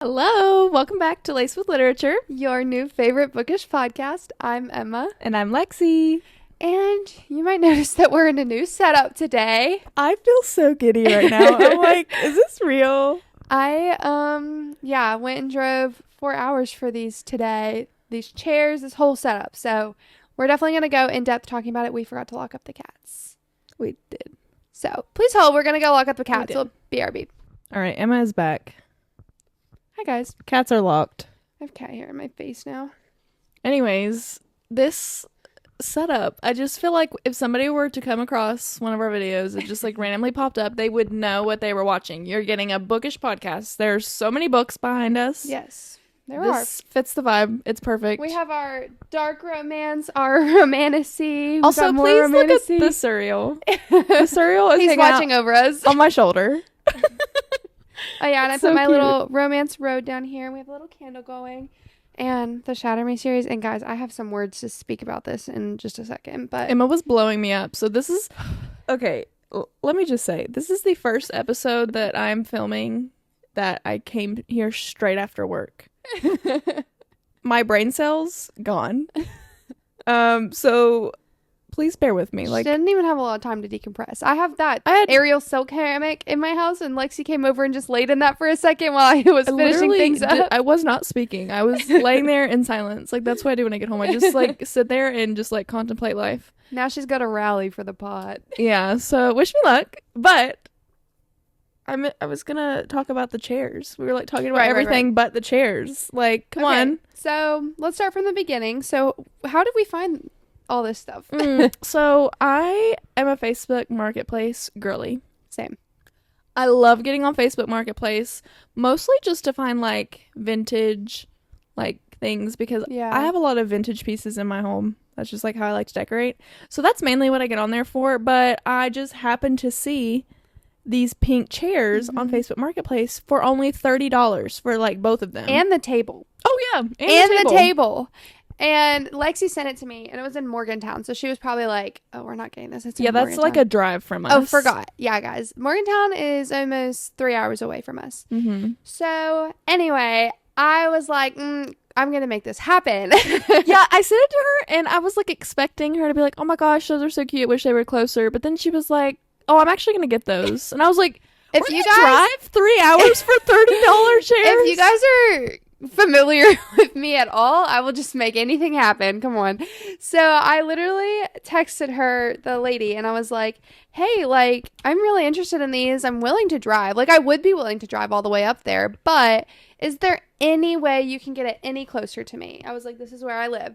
Hello, welcome back to Lace with Literature, Your new favorite bookish podcast. I'm Emma, and I'm Lexi. and you might notice that we're in a new setup today. I feel so giddy right now. I'm like, is this real? I went and drove 4 hours for these today. These chairs, this whole setup. So we're definitely gonna go in depth talking about it. We forgot to lock up the cats. We did. So please hold, we're gonna go lock up the cats. did. So BRB. All right, Emma is back. Hi guys. Cats are locked. I have cat hair in my face now. Anyways, this setup, I just feel like if somebody were to come across one of our videos that just like randomly popped up, they would know what they were watching. You're getting a bookish podcast. There's so many books behind us. Yes, there This fits the vibe. It's perfect. We have our dark romance, our romantasy. We've Also, got more please look at romantasy. the cereal. The cereal is He's hanging out watching over us. on my shoulder. Oh yeah, and I So put my cute. little romance road down here, and we have a little candle going. And the Shatter Me series. And guys, I have some words to speak about this in just a second. But Emma was blowing me up. So this is okay. Let me just say, this is the first episode that I'm filming that I came here straight after work. My brain cells gone. So please bear with me. she Like, didn't even have a lot of time to decompress. I have that I had Ariel silk hammock in my house, and Lexi came over and just laid in that for a second while I was finishing literally things up. I was not speaking. I was laying there in silence. Like, that's what I do when I get home. I just like sit there and just like contemplate life. Now she's got a rally for the pot. Yeah. So wish me luck. But I was gonna talk about the chairs. We were like talking about Right. everything but the chairs. Like, come Okay, on. So let's start from the beginning. So how did we find all this stuff? So I am a Facebook Marketplace girly. Same. I love getting on Facebook Marketplace, mostly just to find like vintage like things because Yeah. I have a lot of vintage pieces in my home. That's just like how I like to decorate. So that's mainly what I get on there for, but I just happened to see these pink chairs on Facebook Marketplace for only $30 for like both of them. And the table. oh yeah, And the table. And Lexi sent it to me, and it was in Morgantown. So she was probably like, oh, we're not getting this. It's in Yeah, that's like a Morgantown. drive from us. Oh, forgot. Yeah, guys. Morgantown is almost 3 hours away from us. Mm-hmm. So anyway, I was like, I'm going to make this happen. Yeah, I sent it to her, and I was like expecting her to be like, oh my gosh, those are so cute. Wish they were closer. But then she was like, oh, I'm actually going to get those. And I was like, If we're you gonna guys- drive 3 hours for $30 chairs? If you guys are familiar with me at all, I will just make anything happen. Come on. So I literally texted her, the lady, and I was like, hey, like, I'm really interested in these. I'm willing to drive. Like, I would be willing to drive all the way up there, but is there any way you can get it any closer to me? I was like, this is where I live.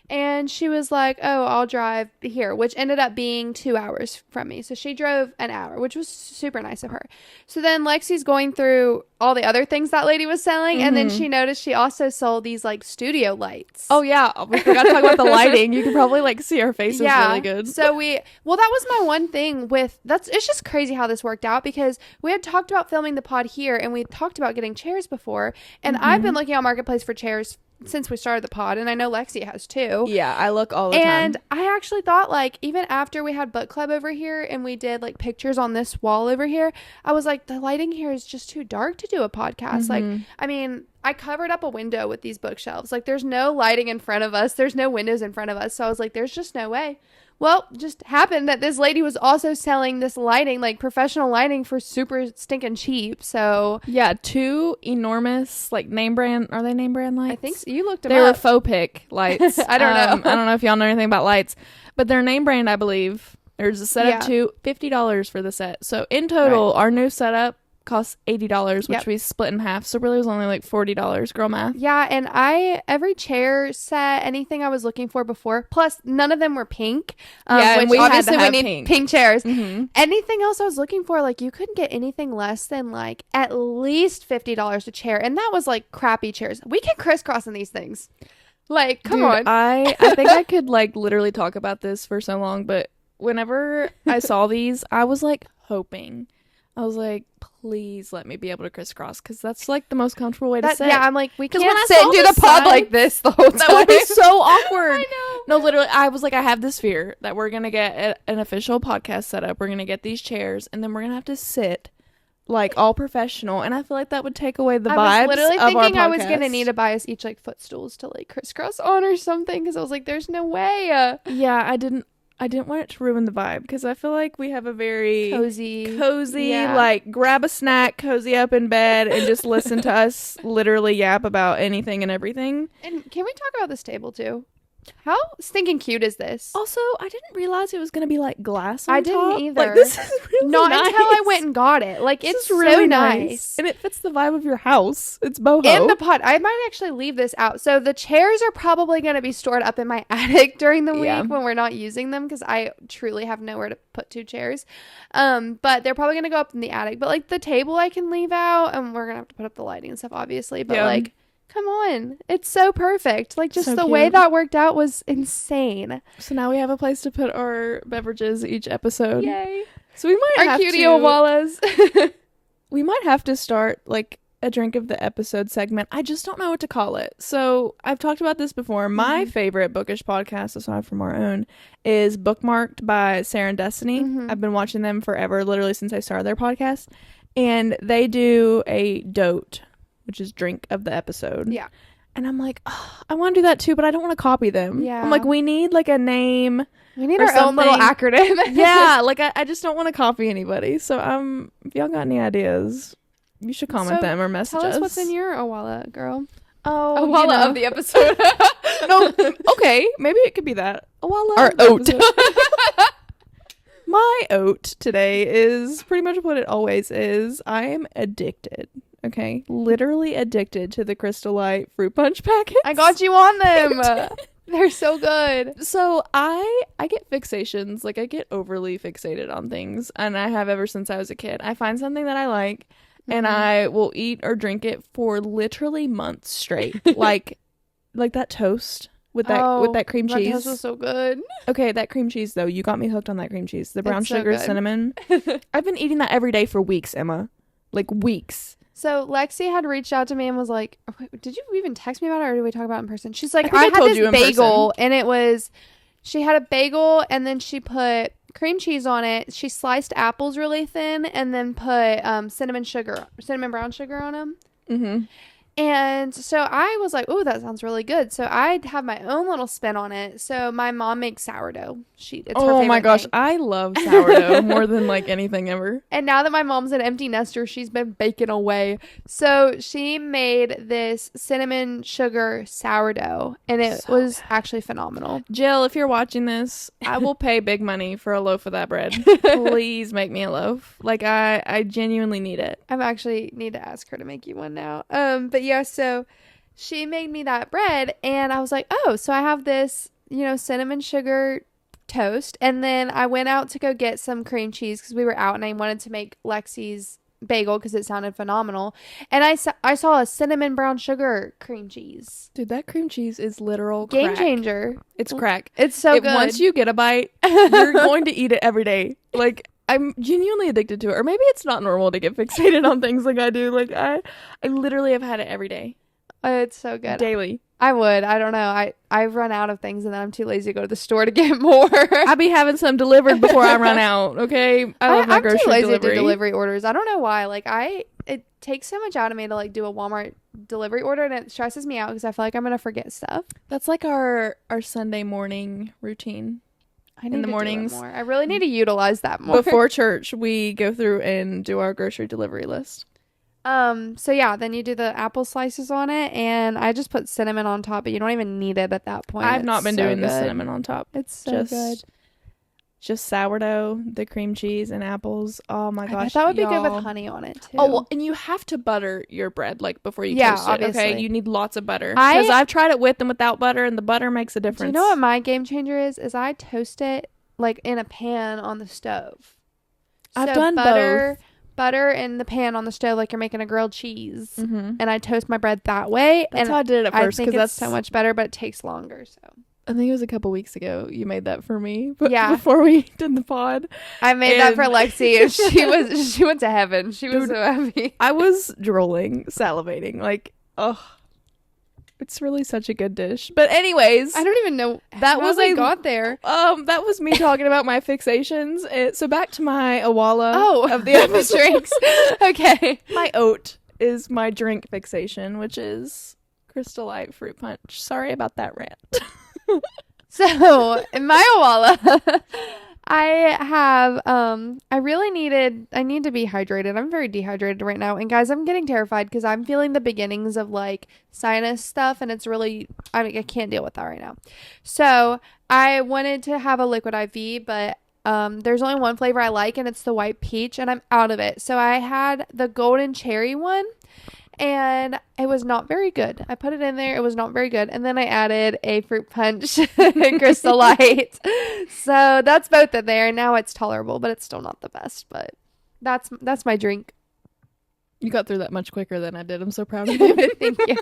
And she was like, oh, I'll drive here, which ended up being 2 hours from me. So she drove an hour, which was super nice of her. So then Lexi's going through all the other things that lady was selling, and then she noticed she also sold these like studio lights. Oh, yeah. We forgot to talk about the lighting. You can probably like see our faces really good. So that was my one thing with it's just crazy how this worked out, because we had talked about filming the pod here, and we talked about getting chairs before, and I've been looking on Marketplace for chairs since we started the pod, and I know Lexi has too. Yeah, I look all the And time. I actually thought, like, even after we had book club over here and we did like pictures on this wall over here, I was like, the lighting here is just too dark to do a podcast. Like, I mean, I covered up a window with these bookshelves. Like, there's no lighting in front of us. There's no windows in front of us. So I was like, there's just no way. Well, just happened that this lady was also selling this lighting, like professional lighting, for super stinking cheap. So Yeah, 2 enormous like name brand. Are they name brand lights? I think so. You looked them They were up. faux pick lights. I don't know. I don't know if y'all know anything about lights, but they're name brand, I believe. There's a set Yeah. of 2, $50 for the set. So in total, our new setup costs $80, which Yep. we split in half. So really it was only like $40, girl math. Yeah, and every chair set, anything I was looking for before, plus none of them were pink. Yeah, and which we had to obviously have we need pink. chairs. Mm-hmm. Anything else I was looking for, like, you couldn't get anything less than like at least $50 a chair, and that was like crappy chairs. We can crisscross in these things. Like, come Dude, on. I think I could like literally talk about this for so long, but whenever I saw these, I was like hoping. I was like, please let me be able to crisscross, because that's like the most comfortable way to sit. Yeah, I'm like, we 'Cause can't when I sit saw and do the the pod sides, like this the whole time. That would be so awkward. I know. No, literally, I was like, I have this fear that we're going to get an official podcast set up. We're going to get these chairs, and then we're going to have to sit like all professional, and I feel like that would take away the vibes. I was literally of our thinking I was gonna podcast. need to us each like footstools to like crisscross on or something because I was like, "There's no way." Yeah, I didn't want it to ruin the vibe because I feel like we have a very Cozy, yeah. Like grab a snack, cozy up in bed, and just listen to us literally yap about anything and everything. And can we talk about this table too? How stinking cute is this? Also, I didn't realize it was gonna be like glass on I top. didn't either. Like, this is really Not nice. until I went and got it. Like, This it's is really so nice. and it fits the vibe of your house. It's boho. And the pot. I might actually leave this out. So the chairs are probably going to be stored up in my attic during the week when we're not using them because I truly have nowhere to put 2 chairs. But they're probably going to go up in the attic. But like the table I can leave out, and we're going to have to put up the lighting and stuff, obviously. But like, come on. It's so perfect. Like, just so the way that worked out was insane. So now we have a place to put our beverages each episode. Yay. So we might Our have cutie to... Owalas. We might have to start, like, a drink of the episode segment. I just don't know what to call it. So I've talked about this before. My favorite bookish podcast, aside from our own, is Bookmarked by Sarah and Destiny. I've been watching them forever, literally since I started their podcast. And they do a dote, which is drink of the episode. Yeah. And I'm like, oh, I want to do that too, but I don't want to copy them. Yeah. I'm like, we need like a name. We need our own little acronym. Yeah, like I just don't want to copy anybody. So if y'all got any ideas, you should comment them or message us. Tell us what's in your Owala, girl. Oh, Owala of the episode. No, okay, maybe it could be that. Owala Our oat. My oat today is pretty much what it always is. I am addicted. Okay, literally addicted to the Crystal Light fruit punch packets. I got you on them. They're so good. So I get fixations. Like, I get overly fixated on things, and I have ever since I was a kid. I find something that I like, and I will eat or drink it for literally months straight. like that toast with that cream cheese. That toast was so good. Okay, that cream cheese though, you got me hooked on that cream cheese. The brown It's so sugar good. cinnamon. I've been eating that every day for weeks, Emma. Like weeks. So Lexi had reached out to me and was like, did you even text me about it or did we talk about it in person? She's like, I think I had told this you in bagel person. and it was, she had a bagel and then she put cream cheese on it. She sliced apples really thin and then put cinnamon brown sugar on them. Mm-hmm. And so I was like, oh, that sounds really good. So I have my own little spin on it. So my mom makes sourdough. It's her Oh my favorite gosh, thing. I love sourdough more than like anything ever. And now that my mom's an empty nester, she's been baking away. So she made this cinnamon sugar sourdough, and it was actually phenomenal. Jill, if you're watching this, I will pay big money for a loaf of that bread. Please make me a loaf. Like, I genuinely need it. I actually need to ask her to make you one now. But yeah, so she made me that bread, and I was like, oh, so I have this, cinnamon sugar toast. And then I went out to go get some cream cheese because we were out and I wanted to make Lexi's bagel because it sounded phenomenal. And I saw a cinnamon brown sugar cream cheese. Dude, that cream cheese is literal Game crack. changer. It's crack. It's so good. Once you get a bite, you're going to eat it every day. Like, I'm genuinely addicted to it. Or maybe it's not normal to get fixated on things like I do. Like, I literally have had it every day. It's so good. Daily. I would. I don't know. I've run out of things and then I'm too lazy to go to the store to get more. I be having some delivered before I run out, okay? I love my grocery I'm too lazy delivery. to do delivery orders. I don't know why. Like, it takes so much out of me to, like, do a Walmart delivery order, and it stresses me out because I feel like I'm going to forget stuff. That's like our Sunday morning routine. I need In the to mornings. do it more. I really need to utilize that more. Before church, we go through and do our grocery delivery list. So yeah, then you do the apple slices on it, and I just put cinnamon on top, but you don't even need it at that point. I've not been so doing the good. cinnamon on top. It's so good. Just sourdough, the cream cheese, and apples. Oh my gosh. I bet that would be good y'all. with honey on it too. Oh, well, and you have to butter your bread like before you Yeah, toast it. Okay, obviously. you need lots of butter. Because I've tried it with and without butter, and the butter makes a difference. Do you know what my game changer is? Is I toast it like in a pan on the stove. I've So done both. Butter in the pan on the stove like you're making a grilled cheese, and I toast my bread that way. That's and how I did it at first. I think because it's so much better, but it takes longer. So I think it was a couple weeks ago you made that for me. But Yeah. before we did the pod, I made that for And- Lexi, and she went to heaven. She was Dude, so happy. I was drooling, salivating. Like, oh, It's really such a good dish. But anyways, I don't even know that how was they got there. That was me talking about my fixations. So back to my Awala of the the episode. drinks. Okay. My oat is my drink fixation, which is Crystal Light fruit punch. Sorry about that rant. So in my Awala, I need to be hydrated. I'm very dehydrated right now. And guys, I'm getting terrified because I'm feeling the beginnings of like sinus stuff, and it's really, I can't deal with that right now. So I wanted to have a liquid IV, but there's only one flavor I like, and it's the white peach, and I'm out of it. So I had the golden cherry one, and it was not very good. I put it in there. It was not very good. And then I added a fruit punch and Crystal Light. So that's both in there. Now it's tolerable, but it's still not the best. But that's my drink. You got through that much quicker than I did. I'm so proud of you. Thank you.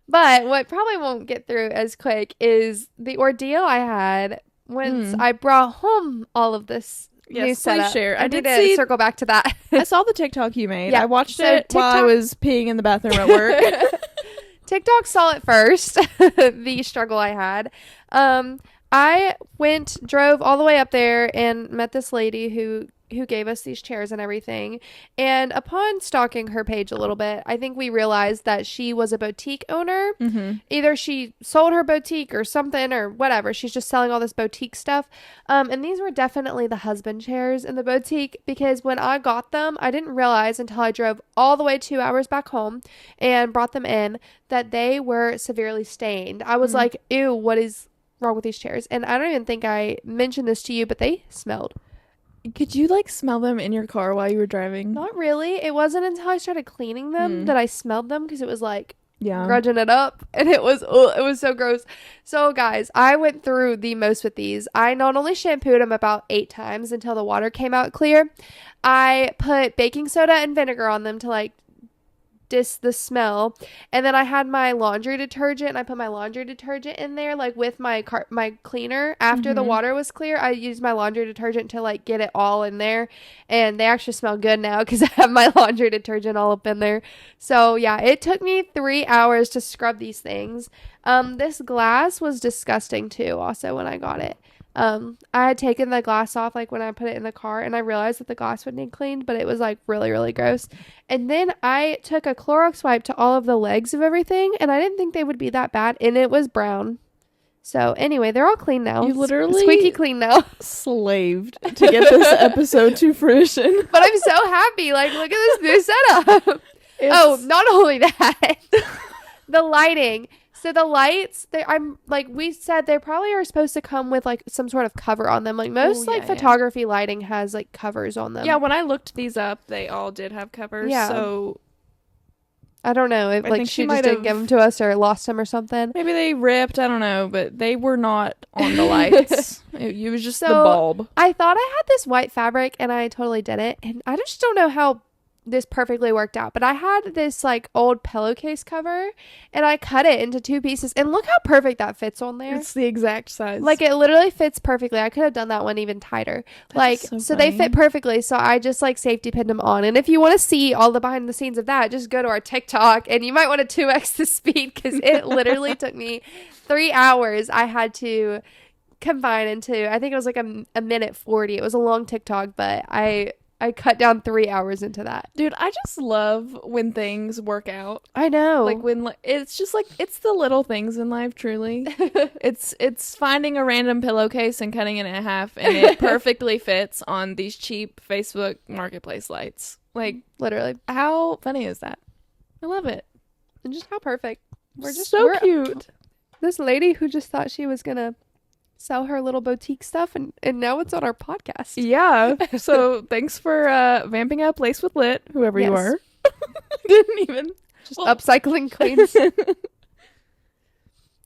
But what probably won't get through as quick is the ordeal I had once I brought home all of this. Yes, please share. I did circle back to that. I saw the TikTok you made. Yeah. I watched it while I was peeing in the bathroom at work. TikTok saw it first, the struggle I had. I drove all the way up there and met this lady who gave us these chairs and everything. And upon stalking her page a little bit, I think we realized that she was a boutique owner. Mm-hmm. Either she sold her boutique or something or whatever. She's just selling all this boutique stuff. And these were definitely the husband chairs in the boutique, because when I got them, I didn't realize until I drove all the way 2 hours back home and brought them in that they were severely stained. I was like, ew, what is wrong with these chairs? And I don't even think I mentioned this to you, but they smelled. Could you like smell them in your car while you were driving? Not really. It wasn't until I started cleaning them that I smelled them, because it was like grudging it up, and it was so gross. So guys, I went through the most with these. I not only shampooed them about 8 times until the water came out clear, I put baking soda and vinegar on them to like the smell, and then I had my laundry detergent, and I put my laundry detergent in there like with my cleaner after the water was clear. I used my laundry detergent to like get it all in there, and they actually smell good now because I have my laundry detergent all up in there. So yeah, it took me 3 hours to scrub these things. This glass was disgusting too also when I got it. I had taken the glass off like when I put it in the car, and I realized that the glass would need cleaned, but it was like really, really gross. And then I took a Clorox wipe to all of the legs of everything, and I didn't think they would be that bad, and it was brown. So anyway, they're all clean now. You literally squeaky clean now. Slaved to get this episode to fruition. But I'm so happy. Like, look at this new setup. Not only that, the lighting. So the lights, I'm like we said, they probably are supposed to come with like some sort of cover on them. Like most photography lighting has like covers on them. Yeah, when I looked these up, they all did have covers. Yeah. So I don't know if like she just didn't give them to us or lost them or something. Maybe they ripped. I don't know, but they were not on the lights. It was just the bulb. I thought I had this white fabric, and I totally didn't. And I just don't know how this perfectly worked out, but I had this like old pillowcase cover, and I cut it into 2 pieces, and look how perfect that fits on there. It's the exact size. Like it literally fits perfectly. I could have done that one even tighter. So they fit perfectly. So I just like safety pinned them on. And if you want to see all the behind the scenes of that, just go to our TikTok, and you might want to 2x the speed, because it literally took me 3 hours. I had to combine into, I think it was like a minute 40. It was a long TikTok, but I cut down 3 hours into that. Dude, I just love when things work out. I know. Like when it's just like, it's the little things in life, truly. It's finding a random pillowcase and cutting it in half, and it perfectly fits on these cheap Facebook marketplace lights. Like literally. How funny is that? I love it. And just how perfect. We're cute. This lady who just thought she was gonna sell her little boutique stuff, and now it's on our podcast. Yeah. So thanks for vamping up Lace with Lit, whoever you are. Didn't even just upcycling queens.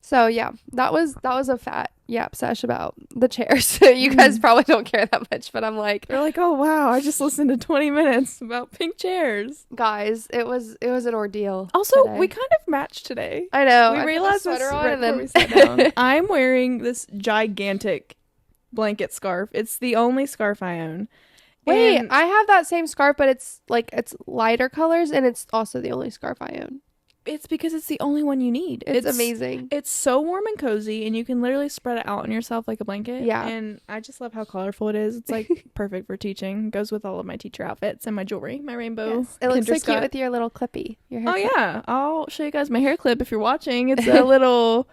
So yeah, that was a fat yap sesh about the chairs. You guys probably don't care that much, but I'm like, you're like, oh wow, I just listened to 20 minutes about pink chairs. Guys, it was an ordeal. Also, today. We kind of matched today. I know. We realized this right before we sat down. I'm wearing this gigantic blanket scarf. It's the only scarf I own. Wait, I have that same scarf, but it's lighter colors, and it's also the only scarf I own. It's because it's the only one you need. It's amazing. It's so warm and cozy, and you can literally spread it out on yourself like a blanket. Yeah. And I just love how colorful it is. It's like perfect for teaching. Goes with all of my teacher outfits and my jewelry, my rainbow. Yes. It looks so Scott. cute with your little clippy. Your hair clip. Yeah. I'll show you guys my hair clip if you're watching. It's a little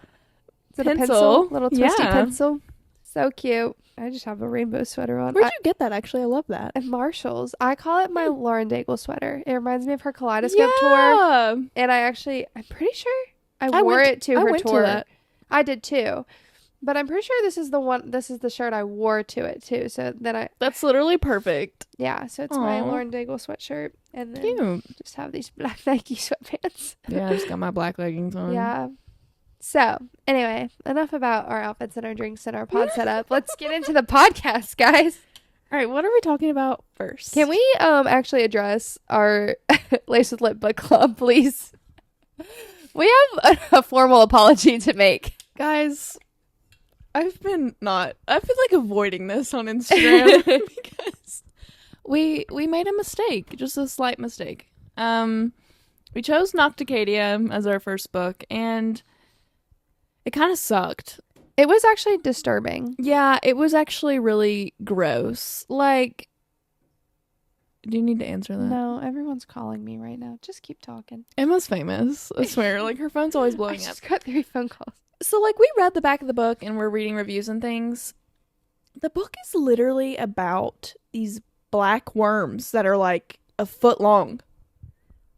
pencil. Little twisty Yeah. pencil. So cute. I just have a rainbow sweater on. Where'd you get that, actually? I love that. At Marshall's. I call it my Lauren Daigle sweater. It reminds me of her Kaleidoscope tour. And I'm pretty sure I wore it to her tour. That. I did too. But I'm pretty sure this is the shirt I wore to it too. So then That's literally perfect. Yeah, so it's my Lauren Daigle sweatshirt. And then Cute. just have these black Nike sweatpants. Yeah, I just got my black leggings on. Yeah. So, anyway, enough about our outfits and our drinks and our pod setup. Let's get into the podcast, guys. All right, what are we talking about first? Can we actually address our Lace with Lip book club, please? We have a formal apology to make. Guys, I've been avoiding this on Instagram because we made a mistake, just a slight mistake. We chose Nocticadia as our first book, and it kind of sucked. It was actually disturbing. Yeah, it was actually really gross. Like, do you need to answer that? No, everyone's calling me right now. Just keep talking. Emma's famous, I swear. Like, her phone's always blowing I up. just got 3 phone calls. So, like, we read the back of the book and we're reading reviews and things. The book is literally about these black worms that are, like, a foot long.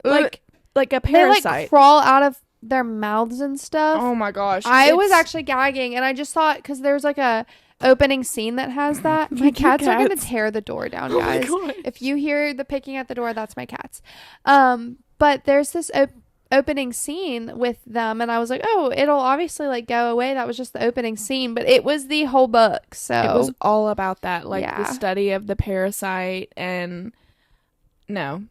Like a parasite. They, like, crawl out of their mouths and stuff. Oh my gosh. I was actually gagging, and I just thought, because there's like a opening scene that has that. My cats are gonna tear the door down, guys. Oh my gosh. If you hear the picking at the door, that's my cats. But there's this opening scene with them, and I was like, oh, it'll obviously like go away. That was just the opening scene, but it was the whole book. So it was all about that, like Yeah. the study of the parasite, and no.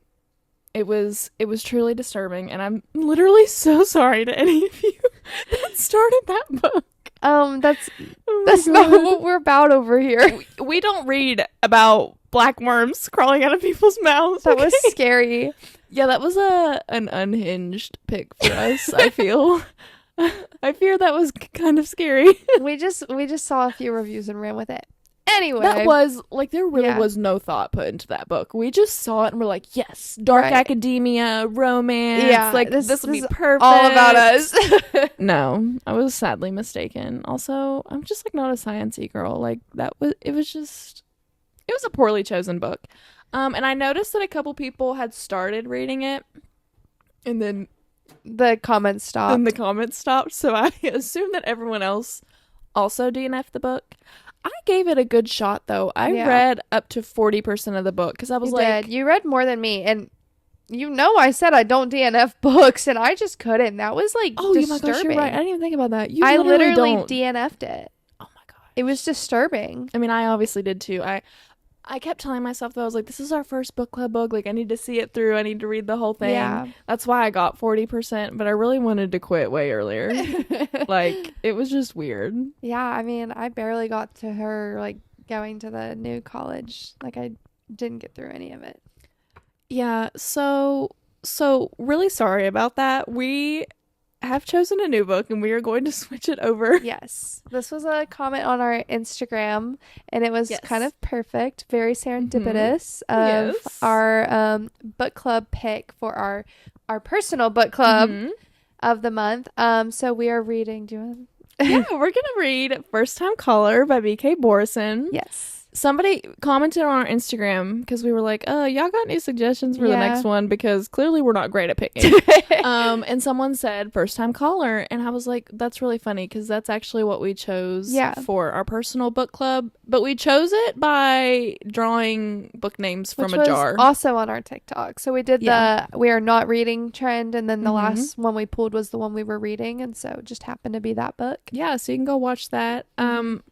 It was truly disturbing, and I'm literally so sorry to any of you that started that book. That's not what we're about over here. We don't read about black worms crawling out of people's mouths. That was scary. Yeah, that was an unhinged pick for us, I feel. I fear that was kind of scary. We just saw a few reviews and ran with it. Anyway, that was like, there really Yeah. was no thought put into that book. We just saw it and we're like, yes, dark academia, romance. Yeah, like this would be is perfect. all about us. No, I was sadly mistaken. Also, I'm just like not a sciencey girl. Like it was a poorly chosen book. And I noticed that a couple people had started reading it, and then The comments stopped. So I assumed that everyone else also DNF'd the book. I gave it a good shot, though. I read up to 40% of the book because I was you read more than me, and I said I don't DNF books, and I just couldn't. That was like disturbing. My gosh, you're right. I didn't even think about that. I literally don't. DNF'd it. Oh my god, it was disturbing. I mean, I obviously did too. I kept telling myself that I was like, this is our first book club book. Like, I need to see it through. I need to read the whole thing. Yeah. That's why I got 40%, but I really wanted to quit way earlier. Like, it was just weird. Yeah, I mean, I barely got to her, like, going to the new college. Like, I didn't get through any of it. Yeah, so really sorry about that. We have chosen a new book, and we are going to switch it over. Yes. This was a comment on our Instagram, and it was kind of perfect, very serendipitous of our book club pick for our personal book club of the month. So we are reading. Do you want to? Yeah, we're gonna read First Time Caller by B.K. Borison. Yes. Somebody commented on our Instagram because we were like, y'all got any suggestions for the next one? Because clearly we're not great at picking. And someone said First Time Caller. And I was like, that's really funny because that's actually what we chose for our personal book club. But we chose it by drawing book names from a jar. Also on our TikTok. So we did the We Are Not Reading trend. And then the last one we pulled was the one we were reading. And so it just happened to be that book. Yeah, so you can go watch that.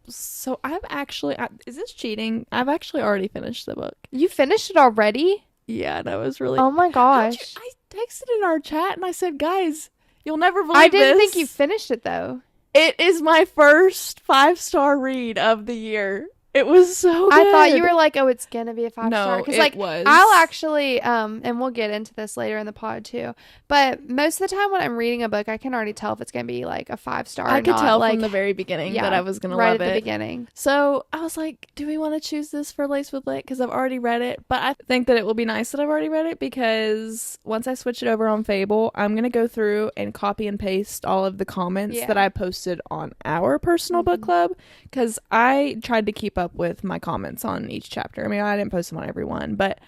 So I've actually, is this cheating? I've actually already finished the book. You finished it already? Yeah, that was really... Oh my gosh. I texted in our chat and I said, guys, you'll never believe I didn't this. think you finished it though. It is my first 5-star read of the year. It was so good. I thought you were like, oh, it's gonna be a 5-star. No, Because it like was. I'll actually, and we'll get into this later in the pod too. But most of the time when I'm reading a book, I can already tell if it's gonna be like a 5-star. I could not, tell like, from the very beginning that I was gonna right love at it. the beginning. So I was like, do we want to choose this for Lace with Lit? Because I've already read it. But I think that it will be nice that I've already read it, because once I switch it over on Fable, I'm going to go through and copy and paste all of the comments that I posted on our personal book club, because I tried to keep up with my comments on each chapter. I mean, I didn't post them on every one, but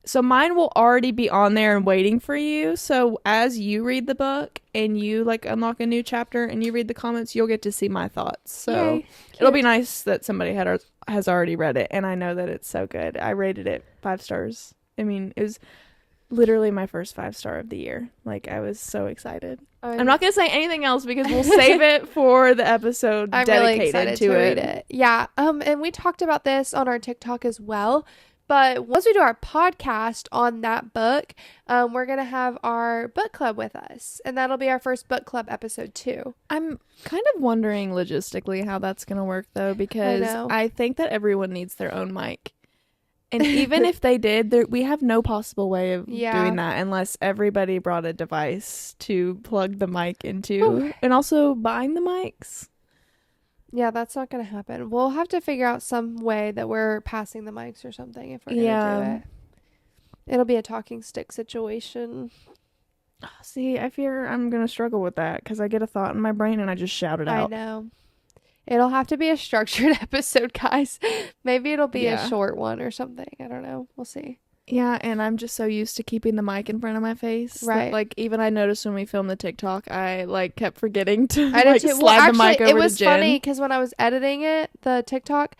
so mine will already be on there and waiting for you. So as you read the book and you like unlock a new chapter and you read the comments, you'll get to see my thoughts. So it'll be nice that somebody has already read it, and I know that it's so good. I rated it 5 stars. I mean, it was literally my first 5-star of the year. Like, I was so excited. I'm not gonna say anything else because we'll save it for the episode dedicated really excited to read it. Yeah. And we talked about this on our TikTok as well. But once we do our podcast on that book, we're going to have our book club with us. And that'll be our first book club episode too. I'm kind of wondering logistically how that's going to work, though, because I think that everyone needs their own mic. And even if they did, we have no possible way of doing that unless everybody brought a device to plug the mic into. And also buying the mics. Yeah, that's not going to happen. We'll have to figure out some way that we're passing the mics or something if we're going to do it. It'll be a talking stick situation. See, I fear I'm going to struggle with that because I get a thought in my brain and I just shout it out. I know. It'll have to be a structured episode, guys. Maybe it'll be a short one or something. I don't know. We'll see. Yeah, and I'm just so used to keeping the mic in front of my face. Right. That, like, even I noticed when we filmed the TikTok, I, like, kept forgetting to, I did too. slide the mic over to Jen. It was funny because when I was editing it, the TikTok,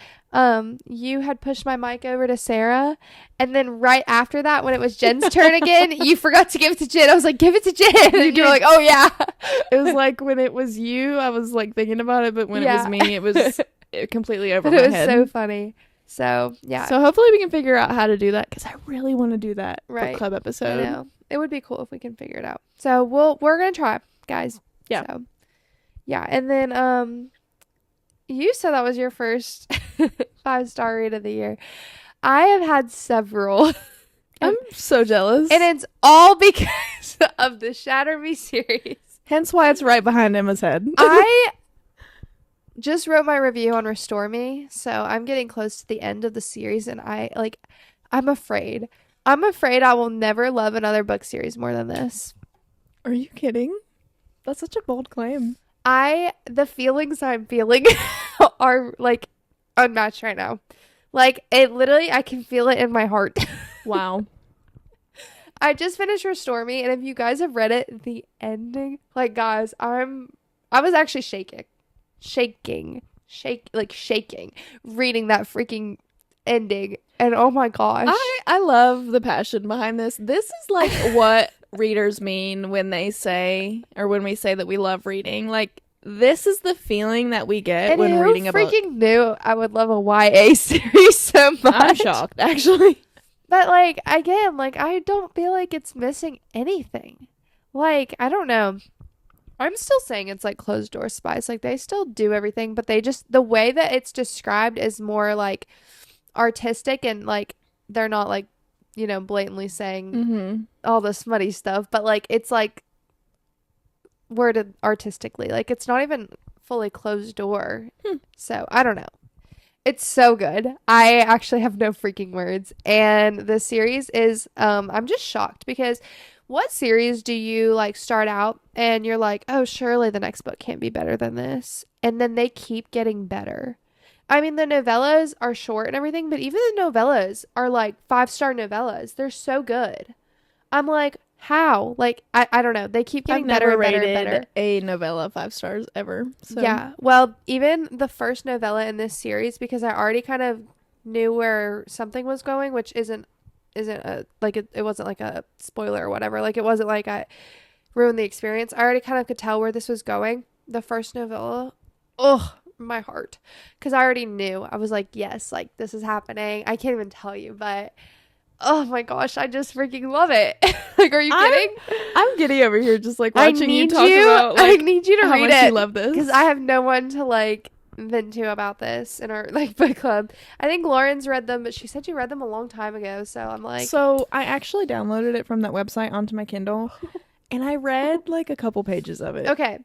you had pushed my mic over to Sarah. And then right after that, when it was Jen's turn again, you forgot to give it to Jen. I was like, give it to Jen. And you were like, oh, yeah. It was like when it was you, I was, like, thinking about it. But when it was me, it was completely over my head. It was so funny. So, yeah. So, hopefully we can figure out how to do that because I really want to do that book club episode. I know. It would be cool if we can figure it out. So, we're going to try, guys. Yeah. So, yeah. And then, you said that was your first 5-star read of the year. I have had several. I'm so jealous. And it's all because of the Shatter Me series. Hence why it's right behind Emma's head. I just wrote my review on Restore Me, so I'm getting close to the end of the series, and I'm afraid I will never love another book series more than this. Are you kidding? That's such a bold claim. The feelings I'm feeling are like unmatched right now. Like, it literally, I can feel it in my heart. Wow. I just finished Restore Me, and if you guys have read it, the ending, like, guys, I was actually shaking reading that freaking ending. And oh my gosh. I love the passion behind this. This is like what readers mean when they say, or when we say that we love reading. Like, this is the feeling that we get when reading a book. Who freaking knew I would love a YA series so much? I'm shocked, actually. But, like, again, like, I don't feel like it's missing anything. Like, I don't know. I'm still saying it's like closed door spies. Like, they still do everything, but they just, the way that it's described is more like artistic, and like they're not like, you know, blatantly saying all the smutty stuff, but like it's like worded artistically. Like, it's not even fully closed door. So I don't know. It's so good. I actually have no freaking words. And the series is, I'm just shocked because what series do you like start out and you're like, oh, surely the next book can't be better than this? And then they keep getting better. I mean, the novellas are short and everything, but even the novellas are like 5-star novellas. They're so good. I'm like, how? Like, I don't know. They keep getting better and better and better. A novella 5 stars ever. So. Yeah. Well, even the first novella in this series, because I already kind of knew where something was going, which isn't a, like, it wasn't like a spoiler or whatever. Like, it wasn't like I ruined the experience. I already kind of could tell where this was going. The first novella, my heart, because I already knew. I was like, yes, like, this is happening. I can't even tell you, but oh my gosh, I just freaking love it. Like, are you kidding? I'm giddy over here just like watching you talk about, like, I need you to how read much it. you love this, because I have no one to like vent to about this in our like book club. I think Lauren's read them, but she said she read them a long time ago. So I'm like, so I actually downloaded it from that website onto my Kindle, and I read like a couple pages of it. okay,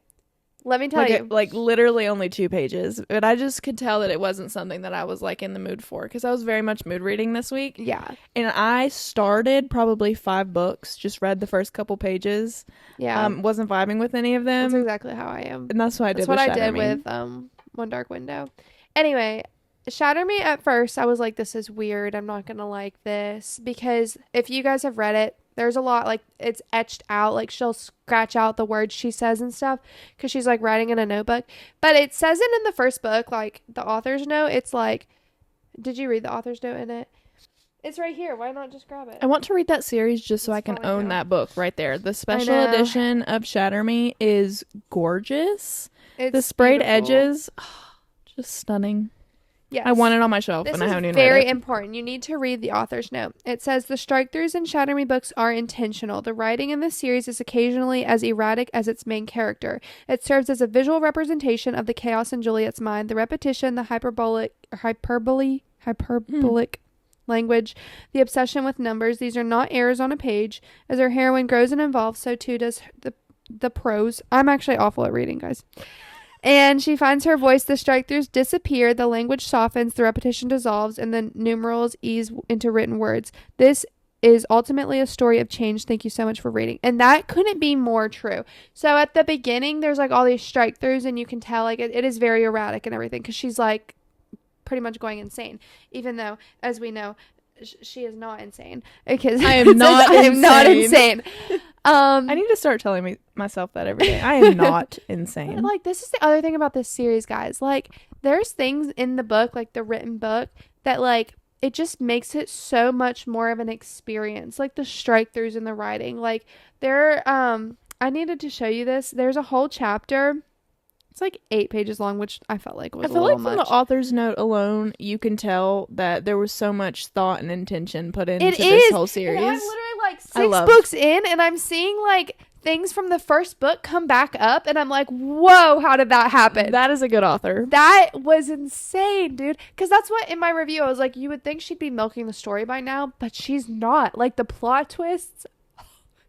let me tell you, like literally only 2 pages, but I just could tell that it wasn't something that I was like in the mood for, because I was very much mood reading this week. yeah, And I started probably 5 books, just read the first couple pages. yeah, Wasn't vibing with any of them. that's exactly how I am. And that's what I did. That's what I Shatter did Me. with One Dark Window. Anyway, Shatter Me, at first I was like, this is weird, I'm not gonna like this, because if you guys have read it, there's a lot, like, it's etched out, like she'll scratch out the words she says and stuff because she's like writing in a notebook, but it says it in the first book, like the author's note. It's like, did you read the author's note in it? It's right here. Why not just grab it? I want to read that series just so I can own that book right there. The special edition of Shatter Me is gorgeous. It's the sprayed beautiful. edges, just stunning. Yes. I want it on my shelf, This and I is haven't even very read it. important. You need to read the author's note. It says, the strike-throughs in Shatter Me books are intentional. The writing in this series is occasionally as erratic as its main character. It serves as a visual representation of the chaos in Juliet's mind, the repetition, the hyperbolic language, the obsession with numbers. These are not errors on a page. As our heroine grows and evolves, so too does the prose. I'm actually awful at reading, guys. And she finds her voice. The strike-throughs disappear, the language softens, the repetition dissolves, and the numerals ease into written words. This is ultimately a story of change. Thank you so much for reading. And that couldn't be more true. So at the beginning, there's like all these strike-throughs, and you can tell like it is very erratic and everything, because she's like pretty much going insane, even though, as we know, she is not insane, because I am not I am not insane. I need to start telling myself that every day. I am not insane. But, like, this is the other thing about this series, guys. Like, there's things in the book, like the written book, that like it just makes it so much more of an experience. Like the strike-throughs in the writing. Like I needed to show you this. There's a whole chapter. It's like 8 pages long, which I felt like was a little from much. the author's note alone, you can tell that there was so much thought and intention put into this whole series. And I'm literally like 6 books in, and I'm seeing like things from the first book come back up, and I'm like, whoa, how did that happen? That is a good author. That was insane, dude. Because that's what, in my review, I was like, you would think she'd be milking the story by now, but she's not. Like, the plot twists,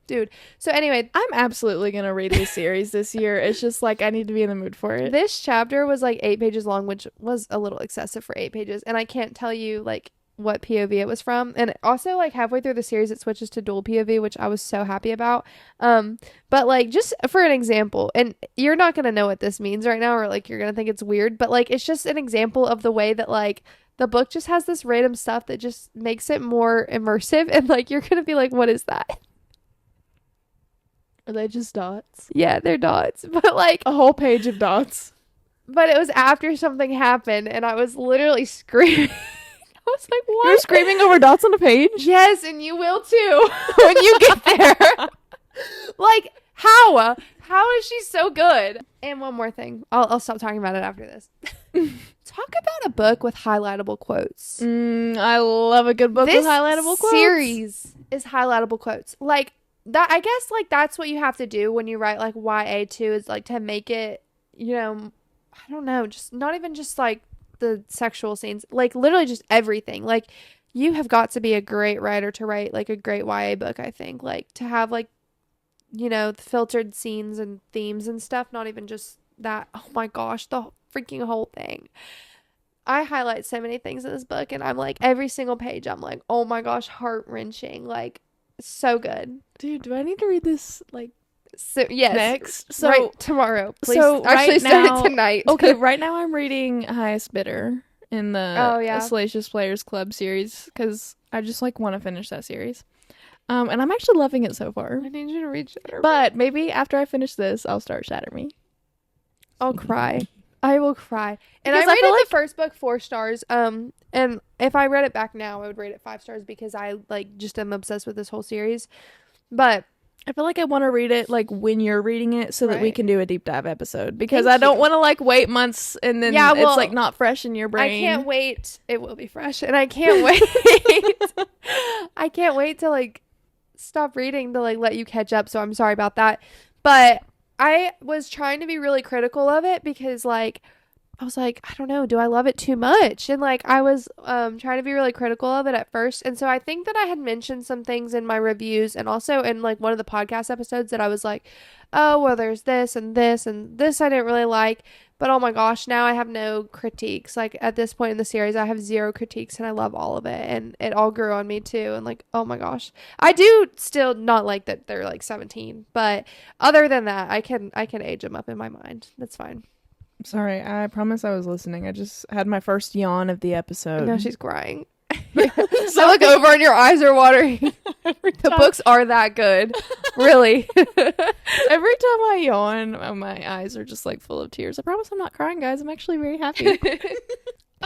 dude. So anyway, I'm absolutely going to read this series this year. It's just like I need to be in the mood for it. This chapter was like 8 pages long, which was a little excessive for 8 pages. And I can't tell you like what POV it was from. And also like halfway through the series, it switches to dual POV, which I was so happy about. But like just for an example, and you're not going to know what this means right now, or like you're going to think it's weird, but like it's just an example of the way that like the book just has this random stuff that just makes it more immersive. And like you're going to be like, what is that? Are they just dots? Yeah, they're dots. But like a whole page of dots. But it was after something happened, and I was literally screaming. I was like, what? You're screaming over dots on a page? Yes, and you will too when you get there. Like, how? How is she so good? And one more thing. I'll stop talking about it after this. Talk about a book with highlightable quotes. I love a good book with highlightable quotes. This series is highlightable quotes. Like, that. I guess, like, that's what you have to do when you write, like, YA2 is, like, to make it, you know, I don't know, just not even just, like, the sexual scenes, like literally just everything. Like you have got to be a great writer to write like a great YA book, I think, like to have like, you know, the filtered scenes and themes and stuff, not even just that. Oh my gosh, the freaking whole thing. I highlight so many things in this book, and I'm like every single page I'm like, oh my gosh, heart-wrenching, like so good. Dude, do I need to read this like so yes next? So right tomorrow, please. So actually right start now, it tonight. Okay, right now I'm reading Highest Bidder in the Salacious Players Club series because I just like want to finish that series. And I'm actually loving it so far. I need you to read Shatter Me. But maybe after I finish this, I'll start Shatter Me. I'll cry. I will cry. And Because I I rated feel like the first book 4 stars. And if I read it back now, I would rate it 5 stars because I like just am obsessed with this whole series. But I feel like I want to read it like when you're reading it so that we Right. can do a deep dive episode because Thank I don't you. want to like wait months and then Yeah, well, it's like not fresh in your brain. I can't wait. It will be fresh. And I can't wait. I can't wait to like stop reading to like let you catch up. So I'm sorry about that. But I was trying to be really critical of it because like I was like, I don't know, do I love it too much? And like I was trying to be really critical of it at first. And so I think that I had mentioned some things in my reviews and also in like one of the podcast episodes that I was like, oh, well, there's this and this and this I didn't really like. But oh my gosh, now I have no critiques. Like at this point in the series, I have 0 critiques and I love all of it. And it all grew on me too. And like, oh my gosh, I do still not like that they're like 17. But other than that, I can age them up in my mind. That's fine. Sorry, I promise I was listening. I just had my first yawn of the episode. Now she's crying. I look over and your eyes are watering. The books are that good. Really. Every time I yawn, my eyes are just like full of tears. I promise I'm not crying, guys. I'm actually very happy.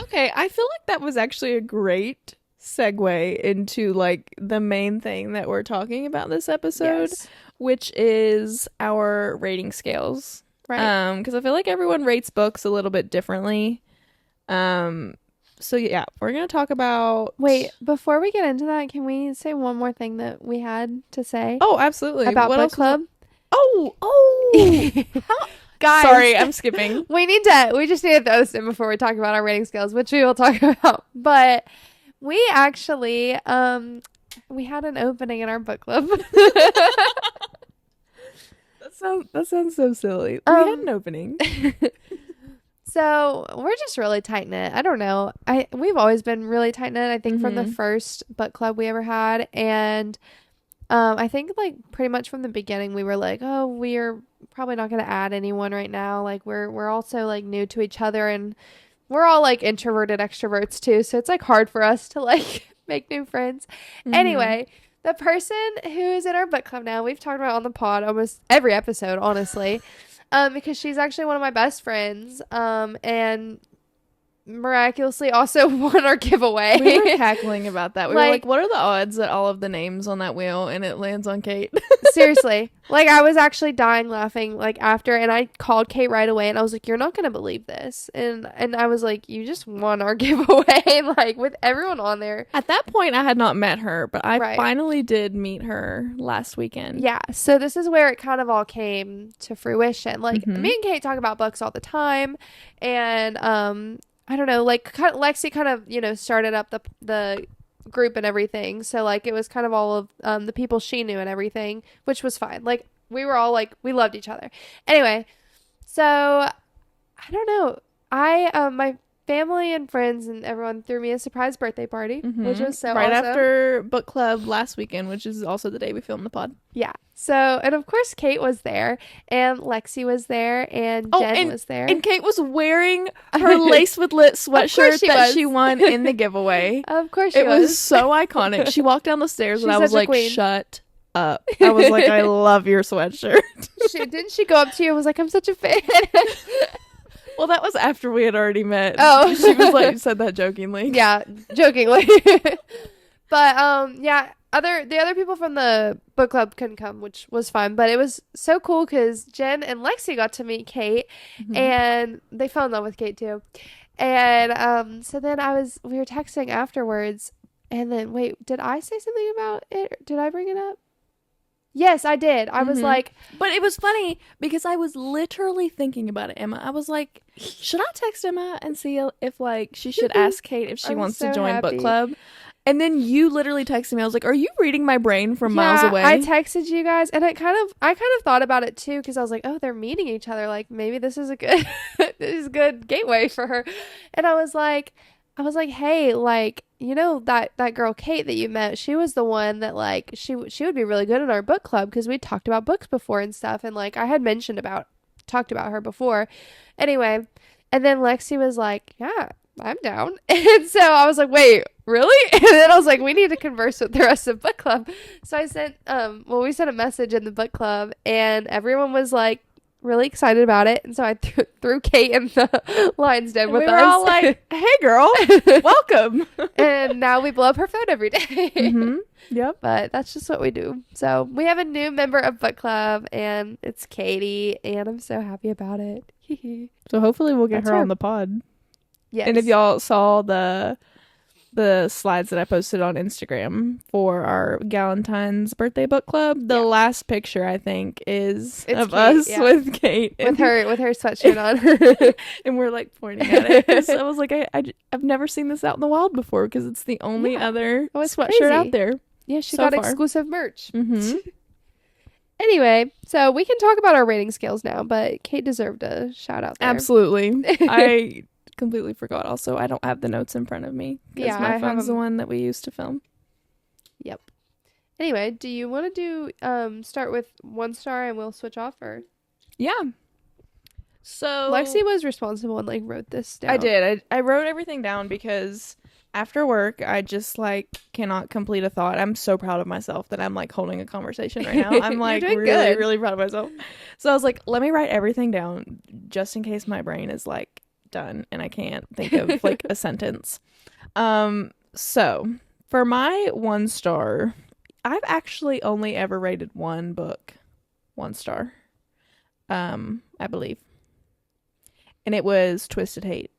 Okay, I feel like that was actually a great segue into like the main thing that we're talking about this episode, Yes. which is our rating scales. Right. Because I feel like everyone rates books a little bit differently. So yeah, we're gonna talk about. Wait, before we get into that, can we say one more thing that we had to say? Oh, absolutely. About what book else club? Oh. Guys, Sorry, I'm skipping. we just need to throw this in before we talk about our rating scales, which we will talk about. But we actually we had an opening in our book club. That sounds so silly. We had an opening. So we're just really tight knit. I don't know. We've always been really tight knit. I think from the first book club we ever had, and I think like pretty much from the beginning we were like, oh, we're probably not going to add anyone right now. Like we're also like new to each other, and we're all like introverted extroverts too. So it's like hard for us to like make new friends. Anyway. The person who is in our book club now, we've talked about on the pod almost every episode, honestly, because she's actually one of my best friends, and miraculously also won our giveaway. We were cackling about that. We were like, what are the odds that all of the names on that wheel and it lands on Kate? Seriously. Like, I was actually dying laughing, like, after, and I called Kate right away, and I was like, you're not going to believe this. And I was like, you just won our giveaway, like, with everyone on there. At that point, I had not met her, but I finally did meet her last weekend. Yeah, so this is where it kind of all came to fruition. Like, me and Kate talk about books all the time, and, I don't know, like, Lexi kind of, you know, started up the group and everything. So, like, it was kind of all of the people she knew and everything, which was fine. Like, we were all, like, we loved each other. Anyway, so, I don't know. My family and friends and everyone threw me a surprise birthday party, which was so right awesome. after book club last weekend, which is also the day we filmed the pod. Yeah. So, and of course, Kate was there, and Lexi was there, and Jen was there. And Kate was wearing her lace with lit sweatshirt she won in the giveaway. Of course she was. It was so iconic. She walked down the stairs and I was like, queen. Shut up. I was like, I love your sweatshirt. Didn't she go up to you and was like, I'm such a fan? Well, that was after we had already met. Oh. She was like, said that jokingly. Yeah, jokingly. But, yeah. The other people from the book club couldn't come, which was fun, but it was so cool because Jen and Lexi got to meet Kate, and they fell in love with Kate too. And so then we were texting afterwards, and then wait, did I say something about it? Did I bring it up? Yes, I did. I was like, but it was funny because I was literally thinking about it, Emma. I was like, should I text Emma and see if like she should ask Kate if she wants to join book club? And then you literally texted me. I was like, are you reading my brain from miles away? I texted you guys, and I kind of thought about it too, because I was like, oh, they're meeting each other. Like, maybe this is a good gateway for her. And I was like, hey, like, you know, that girl Kate that you met, she was the one that like she would be really good in our book club because we talked about books before and stuff, and like I had talked about her before. Anyway, and then Lexi was like, yeah, I'm down. And so I was like, wait, really? And then I was like, we need to converse with the rest of book club. So I sent we sent a message in the book club, and everyone was like really excited about it. And so I threw Kate in the lion's den with us. We were all like, hey girl, welcome. And now we blow up her phone every day. Yep. But that's just what we do. So we have a new member of book club, and it's Katie, and I'm so happy about it. So hopefully we'll get her on the pod. Yes. And if y'all saw the the slides that I posted on Instagram for our Galentine's birthday book club. The last picture, I think, is It's of Kate, us yeah. with Kate. With her sweatshirt on. And we're like pointing at it. 'Cause I was like, I've never seen this out in the wild before because it's the only other it's sweatshirt crazy. out there. Yeah, she so got far. exclusive merch. Mm-hmm. Anyway, so we can talk about our rating scales now, but Kate deserved a shout out there. Absolutely. I completely forgot also. I don't have the notes in front of me because Yeah, my I phone's have the 'em. one that we used to film. Yep. Anyway, do you want to do start with 1 star and we'll switch off, or Yeah. So Lexi was responsible and like wrote this down. I did. I wrote everything down because after work I just like cannot complete a thought. I'm so proud of myself that I'm like holding a conversation right now. I'm like doing really, good. really proud of myself. So I was like, let me write everything down just in case my brain is like done and I can't think of like a sentence. So for my 1 star, I've actually only ever rated one book 1 star. I believe. And it was Twisted Hate.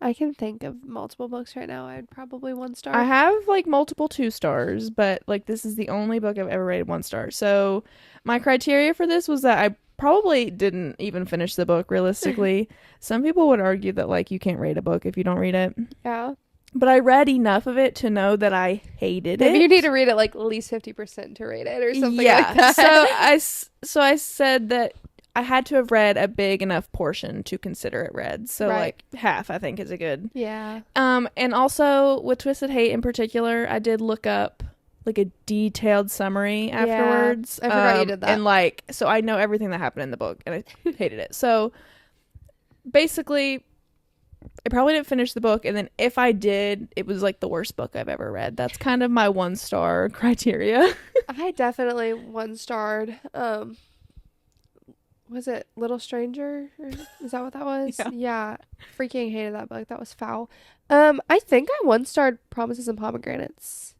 I can think of multiple books right now. I'd probably 1 star. I have like multiple 2 stars, but like this is the only book I've ever rated 1 star. So my criteria for this was that I probably didn't even finish the book realistically. Some people would argue that like you can't rate a book if you don't read it. Yeah. But I read enough of it to know that I hated it. Maybe you need to read it like at least 50% to rate it or something like that. So I said that I had to have read a big enough portion to consider it read. So Right. like half I think is a good. Yeah. And also with Twisted Hate in particular, I did look up like a detailed summary afterwards. I forgot you did that. And like, so I know everything that happened in the book and I hated it. So basically I probably didn't finish the book, and then if I did, it was like the worst book I've ever read. That's kind of my 1 star criteria. I definitely 1 starred. Was it Little Stranger? Is that what that was? Yeah. Freaking hated that book. That was foul. I think I 1 starred Promises and Pomegranates.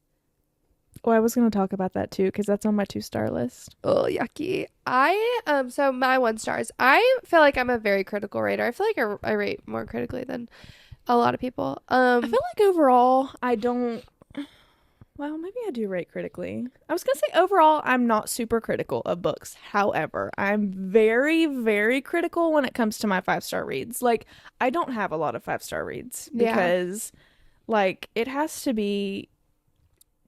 Oh, I was going to talk about that too because that's on my 2 star list. Oh, yucky. So my 1 stars. I feel like I'm a very critical rater. I feel like I rate more critically than a lot of people. I feel like overall I don't. Well, maybe I do rate critically. I was going to say overall I'm not super critical of books. However, I'm very, very critical when it comes to my 5-star reads. Like, I don't have a lot of 5-star reads because like it has to be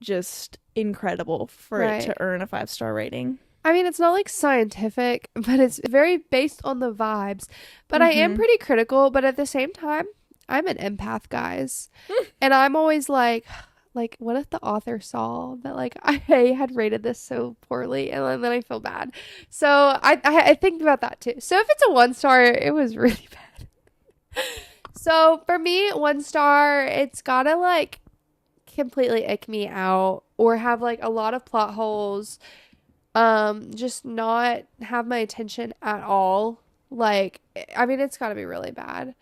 just incredible for it to earn a 5-star rating. I mean, it's not like scientific, but it's very based on the vibes. But I am pretty critical, but at the same time, I'm an empath, guys. And I'm always like, what if the author saw that like I had rated this so poorly and then I feel bad. So I think about that too. So if it's a 1 star, it was really bad. So for me, 1 star, it's gotta like completely ick me out or have like a lot of plot holes, just not have my attention at all. Like, I mean, it's got to be really bad.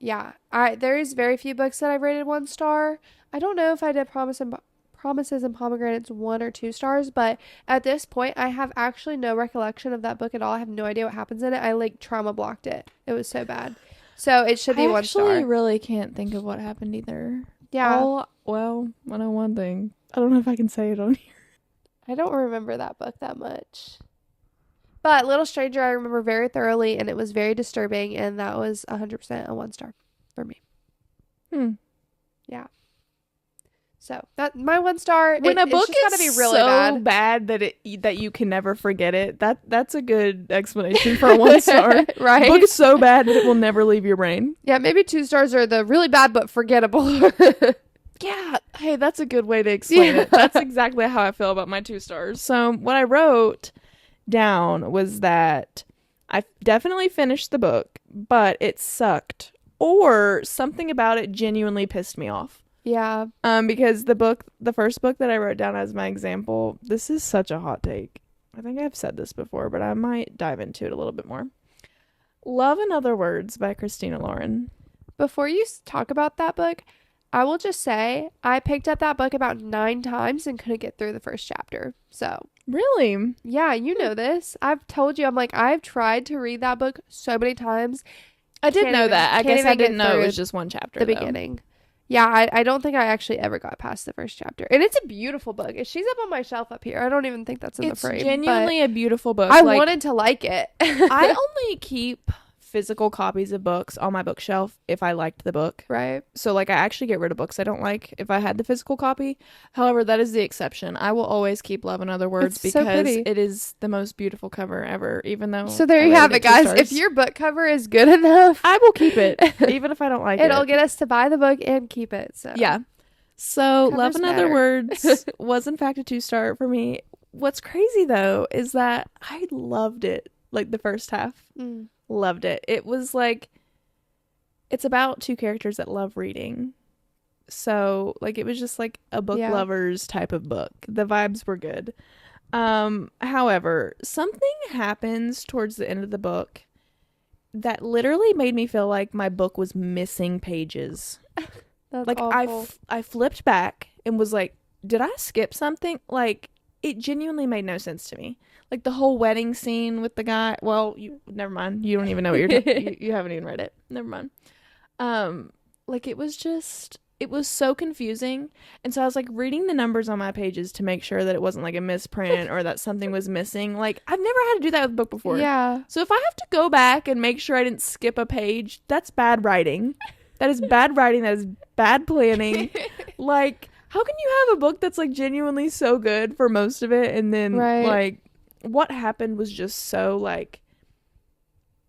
Yeah, there's very few books that I've rated 1 star. I don't know if I did Promises and Pomegranates 1 or 2 stars, but at this point I have actually no recollection of that book at all. I have no idea what happens in it. I like trauma blocked it. It was so bad. So it should be 1 star. I actually really can't think of what happened either. Yeah. Well, 101 thing. I don't know if I can say it on here. I don't remember that book that much. But Little Stranger I remember very thoroughly, and it was very disturbing, and that was 100% a 1 star for me. Yeah. So that my 1 star. When a book it's just gotta is be really so bad that you can never forget it, that's a good explanation for a 1 star. Right. The book is so bad that it will never leave your brain. Yeah, maybe 2 stars are the really bad but forgettable. Yeah. Hey, that's a good way to explain it. That's exactly how I feel about my 2 stars. So what I wrote down was that I definitely finished the book, but it sucked, or something about it genuinely pissed me off. Yeah. Because the first book that I wrote down as my example, this is such a hot take. I think I've said this before, but I might dive into it a little bit more. Love in Other Words by Christina Lauren. Before you talk about that book, I will just say I picked up that book about 9 times and couldn't get through the first chapter. So Really? yeah, you know this. I've told you, I'm like, I've tried to read that book so many times. I did know that. I guess I didn't know it was through just one chapter. the though. beginning. Yeah, I don't think I actually ever got past the first chapter. And it's a beautiful book. She's up on my shelf up here. I don't even think that's in the frame. It's genuinely a beautiful book. I wanted to like it. I only keep physical copies of books on my bookshelf if I liked the book. Right. So, like, I actually get rid of books I don't like if I had the physical copy. However, that is the exception. I will always keep Love in Other Words It's so because pretty. it is the most beautiful cover ever, even though... So there I you rated have it, 2 guys. stars. If your book cover is good enough, I will keep it, even if I don't like it. it'll get us to buy the book and keep it. So Yeah. So, Love Covers in Other matter. Words was, in fact, a 2-star for me. What's crazy, though, is that I loved it, like, the first half. Mm. Loved it. It was like, it's about 2 characters that love reading. So, like, it was just like a book Yeah. lovers type of book. The vibes were good. However, something happens towards the end of the book that literally made me feel like my book was missing pages. That's Like, awful. I flipped back and was like, did I skip something? Like, it genuinely made no sense to me. Like, the whole wedding scene with the guy. Well, never mind. You don't even know what you're talking. You haven't even read it. Never mind. Like, it was so confusing. And so I was like reading the numbers on my pages to make sure that it wasn't like a misprint or that something was missing. Like, I've never had to do that with a book before. Yeah. So if I have to go back and make sure I didn't skip a page, that's bad writing. That is bad writing. That is bad planning. Like, how can you have a book that's like genuinely so good for most of it, and then Right. like what happened was just so like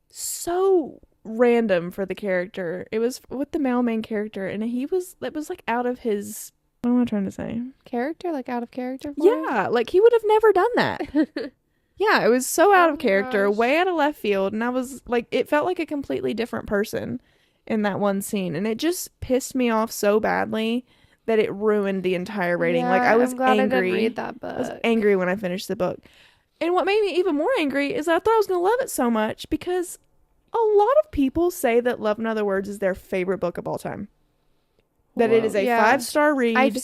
so random for the character. It was with the male main character, and it was like out of his, what am I trying to say? Character, like out of character. For him? Yeah, like he would have never done that. Yeah, it was so out Oh of my character, gosh. way out of left field, and I was like, it felt like a completely different person in that one scene, and it just pissed me off so badly that it ruined the entire rating. Like, I was I'm glad angry. I didn't read that book. I was angry when I finished the book. And what made me even more angry is I thought I was going to love it so much because a lot of people say that Love in Other Words is their favorite book of all time. That it is a 5-star read. I've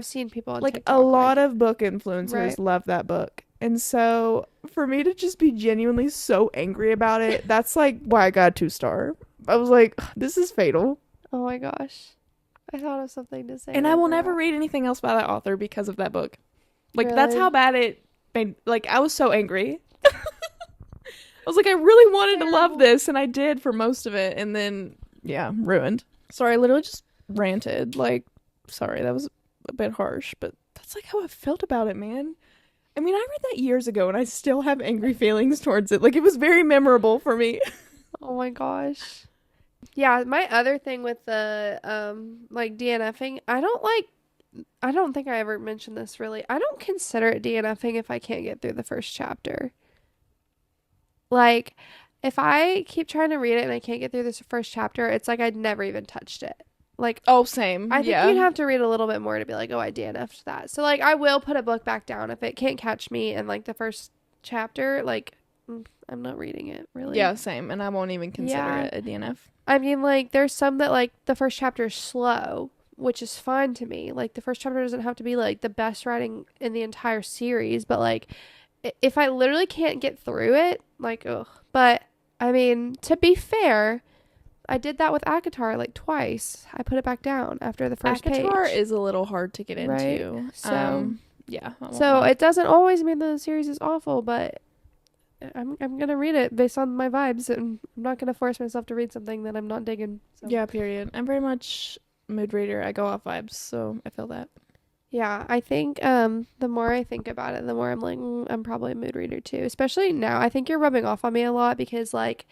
seen people on like TikTok, a lot of book influencers Right. love that book. And so for me to just be genuinely so angry about it, that's like why I got a 2-star. I was like, this is fatal. Oh my gosh. I thought of something to say. And I will never read anything else by that author because of that book. Like, that's Really? how bad it made. Like, I was so angry. I was like, I really wanted to love Terrible. this, and I did for most of it, and then, yeah, ruined. Sorry, I literally just ranted. Like, sorry, that was a bit harsh, but that's like how I felt about it, man. I mean, I read that years ago, and I still have angry feelings towards it. Like, it was very memorable for me. Oh my gosh. Yeah, my other thing with the like DNFing, I don't think I ever mentioned this really. I don't consider it DNFing if I can't get through the first chapter. Like, if I keep trying to read it and I can't get through this first chapter, it's like I'd never even touched it. Like, Oh, same. I think yeah. you'd have to read a little bit more to be like, oh, I DNF'd that. So, like, I will put a book back down if it can't catch me in, like, the first chapter. Like, I'm not reading it, really. Yeah, same. And I won't even consider Yeah. it a DNF. I mean, like, there's some that, like, the first chapter is slow, which is fine to me. Like, the first chapter doesn't have to be, like, the best writing in the entire series. But, like, if I literally can't get through it, like, ugh. But, I mean, to be fair, I did that with ACOTAR, like, twice. I put it back down after the first ACOTAR page. is a little hard to get Right. into. So- yeah. I won't So lie. it doesn't always mean the series is awful, but I'm gonna read it based on my vibes, and I'm not gonna force myself to read something that I'm not digging. So. Yeah, period. I'm very much mood reader. I go off vibes, so I feel that. Yeah, I think the more I think about it, the more I'm like, I'm probably a mood reader too. Especially now, I think you're rubbing off on me a lot because, like,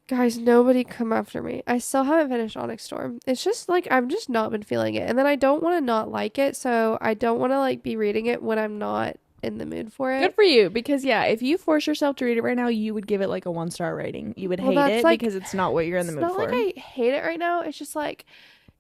guys, nobody come after me. I still haven't finished Onyx Storm. It's just like I've just not been feeling it, and then I don't want to not like it, so I don't want to like be reading it when I'm not in the mood for it. Good for you, because yeah, if you force yourself to read it right now, you would give it like a 1-star rating. You would Well, hate that's it like- because it's not what you're in the mood It's not for. like I hate it right now. It's just like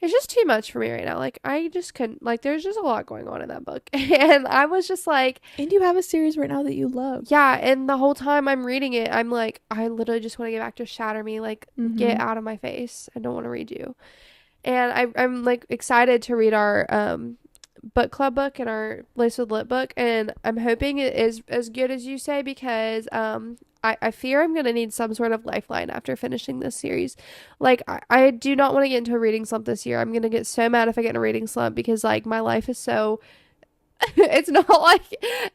it's just too much for me right now. Like I just couldn't. Like there's just a lot going on in that book, and I was just like, And you have a series right now that you love. yeah. And the whole time I'm reading it, I'm like, I literally just want to get back to Shatter Me. Like get Mhm. out of my face. I don't want to read you. And I'm like excited to read our book club book and our Lace with Lip book, and I'm hoping it is as good as you say because I fear I'm gonna need some sort of lifeline after finishing this series. Like I do not want to get into a reading slump this year. I'm gonna get so mad if I get in a reading slump because like my life is so it's not like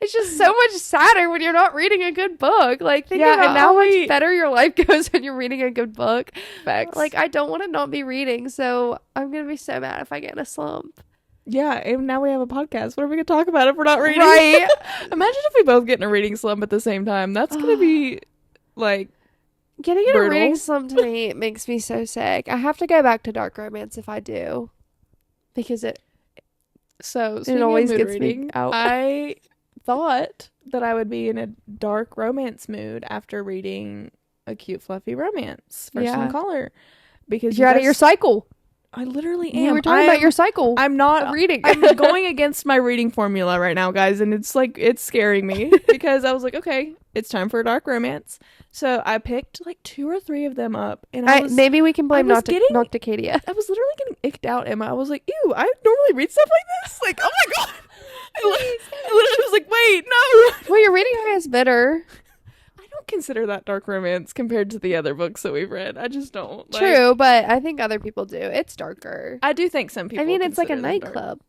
it's just so much sadder when you're not reading a good book. Like think about how much better your life goes when you're reading a good book. Facts. Like I don't want to not be reading, so I'm gonna be so mad if I get in a slump. Yeah, and now we have a podcast. What are we gonna talk about if we're not reading? Right. Imagine if we both get in a reading slump at the same time. That's gonna be like getting in brutal. a reading slump to me makes me so sick. I have to go back to dark romance if I do, because it always gets reading, me out. I thought that I would be in a dark romance mood after reading a cute fluffy romance for some color, because you're out of your cycle. I literally am. You were talking about your cycle. I'm not reading. I'm going against my reading formula right now, guys, and it's like it's scaring me because I was like, okay, it's time for a dark romance. So I picked like 2 or 3 of them up, and maybe we can blame Nocticadia. I was literally getting icked out, Emma. I was like, ew, I normally read stuff like this. Like, oh my god. I literally was like, wait, no. Well, you're reading Highest Bidder. I don't consider that dark romance compared to the other books that we've read. I just don't. True, but I think other people do. It's darker. I do think some people. I mean, it's like a nightclub.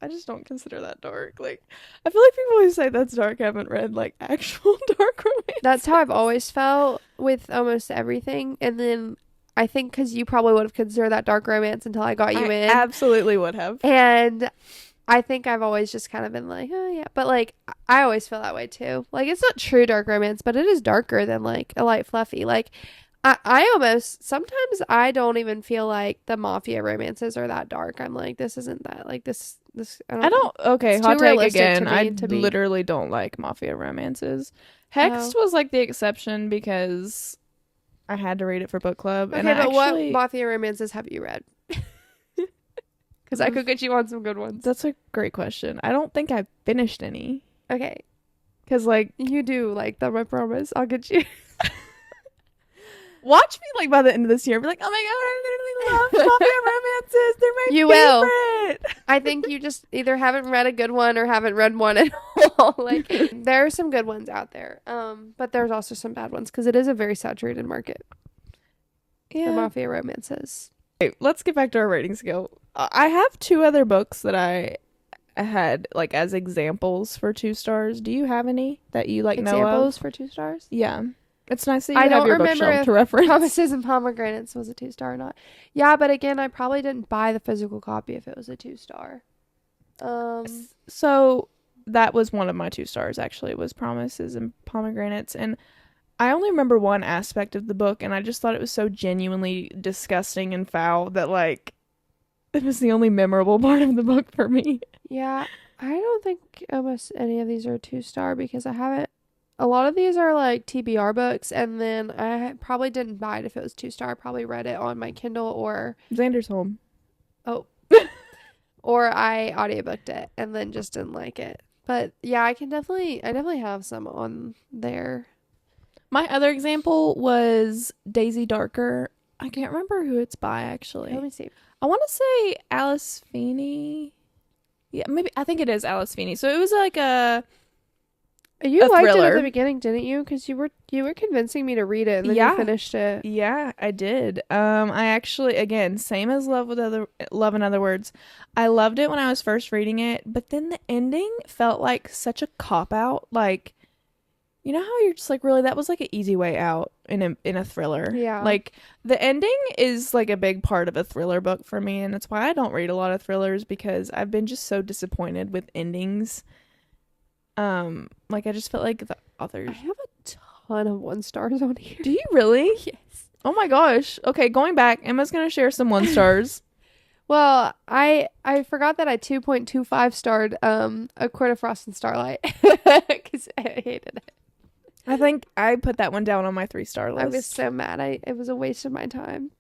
I just don't consider that dark. Like, I feel like people who say that's dark haven't read like actual dark romance. That's how I've always felt with almost everything. And then I think because you probably would have considered that dark romance until I got you in. Absolutely would have. And I think I've always just kind of been like, oh yeah. But like, I always feel that way too. Like, it's not true dark romance, but it is darker than like a light fluffy. Like, I almost, sometimes I don't even feel like the mafia romances are that dark. I'm like, this isn't that, like this, I don't okay, hot take again. I literally don't like mafia romances. Hexed was like the exception because I had to read it for book club. Okay, but what mafia romances have you read? Because I could get you on some good ones. That's a great question. I don't think I've finished any. Okay. Because like you do like them, I promise. I'll get you. Watch me like by the end of this year be like, oh my god, I literally love mafia romances. They're my favorite. Will. I think you just either haven't read a good one or haven't read one at all. Like, there are some good ones out there, but there's also some bad ones because it is a very saturated market. Yeah, the mafia romances. Okay, let's get back to our rating scale. I have 2 other books that I had like as examples for 2 stars. Do you have any that you like know of? Examples for 2 stars? Yeah. It's nice that you have your bookshelf to reference. Promises and Pomegranates was a 2-star or not. Yeah, but again, I probably didn't buy the physical copy if it was a 2-star. So that was one of my 2 stars, actually, was Promises and Pomegranates. And I only remember one aspect of the book, and I just thought it was so genuinely disgusting and foul that, like, it was the only memorable part of the book for me. Yeah, I don't think almost any of these are 2-star because I haven't. A lot of these are like TBR books, and then I probably didn't buy it if it was 2-star. I probably read it on my Kindle or Xander's Home. Oh. Or I audiobooked it and then just didn't like it. But yeah, I definitely have some on there. My other example was Daisy Darker. I can't remember who it's by, actually. Let me see. I want to say Alice Feeney. Yeah, maybe. I think it is Alice Feeney. So it was like You liked it at the beginning, didn't you? Because you were convincing me to read it, and then you finished it. Yeah, I did. I actually, again, same as Love in Other Words. I loved it when I was first reading it, but then the ending felt like such a cop out. Like, you know how you're just like, really, that was like an easy way out in a thriller. Yeah. Like, the ending is like a big part of a thriller book for me, and that's why I don't read a lot of thrillers, because I've been just so disappointed with endings. Like, I just felt like the authors. I have a ton of 1 stars on here. Do you really? Yes. Oh my gosh. Okay, going back, Emma's gonna share some 1 stars. Well, I forgot that I 2.25 starred A Court of Frost and Starlight because I hated it. I think I put that one down on my 3-star list. I was so mad. It was a waste of my time.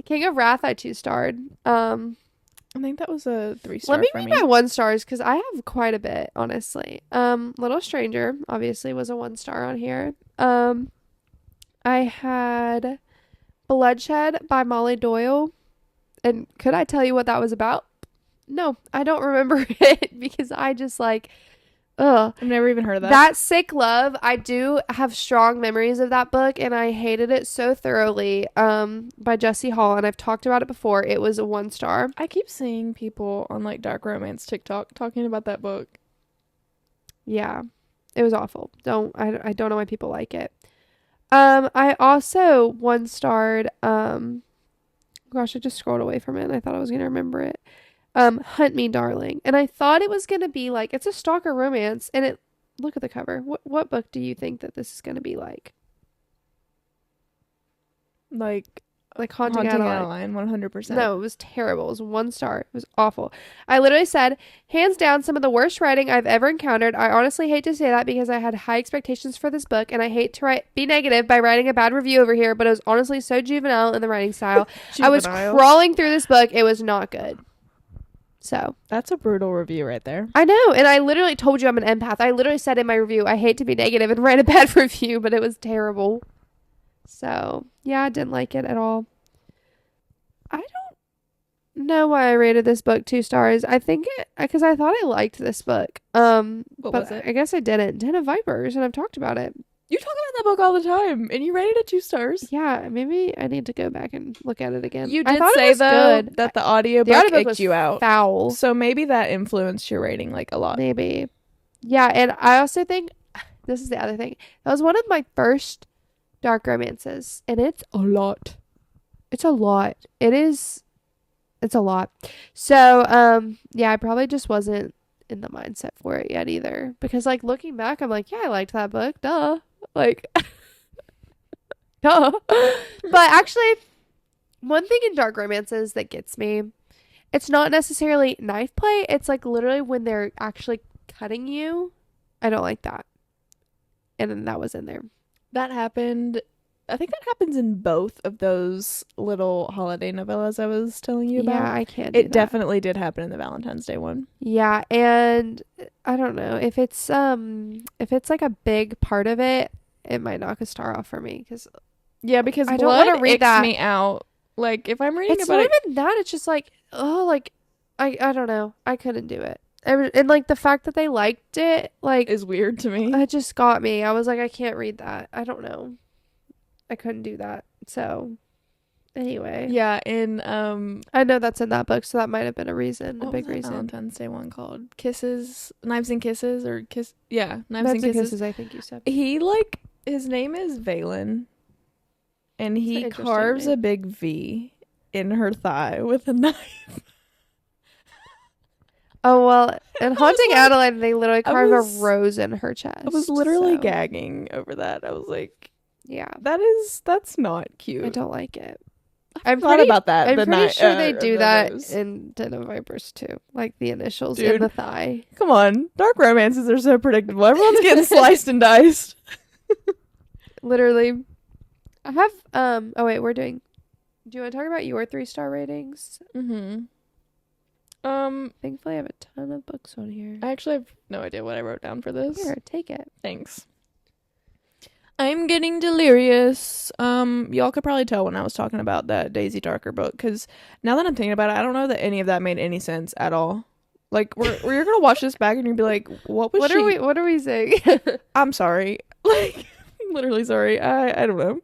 King of Wrath, I 2-starred. I think that was a 3-star. Let me read my 1 stars because I have quite a bit, honestly. Little Stranger obviously was a 1-star on here. I had Bloodshed by Molly Doyle. And could I tell you what that was about? No, I don't remember it because I just like Ugh. I've never even heard of that. That Sick Love, I do have strong memories of that book, and I hated it so thoroughly. By Jesse Hall, and I've talked about it before. It was a 1 star. I keep seeing people on like dark romance TikTok talking about that book. Yeah, it was awful. I don't know why people like it. I also 1 starred. Gosh, I just scrolled away from it, and I thought I was gonna remember it. Hunt Me, Darling, and I thought it was gonna be like it's a stalker romance, and it. Look at the cover. What book do you think that this is gonna be like? Like Haunting Adeline, 100%. No, it was terrible. It was 1 star. It was awful. I literally said, hands down, some of the worst writing I've ever encountered. I honestly hate to say that because I had high expectations for this book, and I hate to be negative by writing a bad review over here, but it was honestly so juvenile in the writing style. I was crawling through this book. It was not good. So. That's a brutal review right there. I know, and I literally told you I'm an empath. I literally said in my review, I hate to be negative and write a bad review, but it was terrible. So, yeah, I didn't like it at all. I don't know why I rated this book 2 stars. I think because I thought I liked this book. What was it? I guess I didn't. Den of Vipers, and I've talked about it. You talk about that book all the time, and you rated it 2 stars. Yeah, maybe I need to go back and look at it again. You did say, though, that the audiobook icked you out. Foul. So maybe that influenced your rating, like, a lot. Maybe. Yeah, and I also think, this is the other thing. That was one of my first dark romances, and it's a lot. It's a lot. It's a lot. So, yeah, I probably just wasn't in the mindset for it yet either. Because, like, looking back, I'm like, yeah, I liked that book. Duh. Like, duh. But actually, one thing in dark romances that gets me, it's not necessarily knife play. It's, like, literally when they're actually cutting you. I don't like that. And then that was in there. That happened. I think that happens in both of those little holiday novellas I was telling you about. Yeah, I can't do It that. Definitely did happen in the Valentine's Day one. Yeah, and I don't know if it's like a big part of it, it might knock a star off for me because I don't want to read that. Me out. Like if I'm reading it's about not even that. It's just like I don't know. I couldn't do it. And like the fact that they liked it like is weird to me. It just got me. I was like, I can't read that. I don't know. I couldn't do that. So anyway. Yeah, and I know that's in that book, so that might have been a reason, a big reason. Valentine's Day one called Knives and Kisses or Kiss. Yeah, Knives and Kisses. I think you said. He his name is Valen, and he carves a big V in her thigh with a knife. Oh, well, in Haunting Adeline, they literally carve a rose in her chest. I was literally gagging over that. I was like, yeah. That's not cute. I don't like it. I'm pretty about that. I'm pretty sure they do that in Den of Vipers too. Like the initials in the thigh. Come on. Dark romances are so predictable. Everyone's getting sliced and diced. Literally. I have, oh wait, do you want to talk about your 3-star ratings? Mm-hmm. Thankfully I have a ton of books on here. I actually have no idea what I wrote down for this. Here, take it. Thanks. I'm getting delirious. Y'all could probably tell when I was talking about that Daisy Darker book, because now that I'm thinking about it, I don't know that any of that made any sense at all. Like, you're gonna watch this back and you'll be like, what are we saying? I'm sorry. Like, I'm literally sorry. I don't know.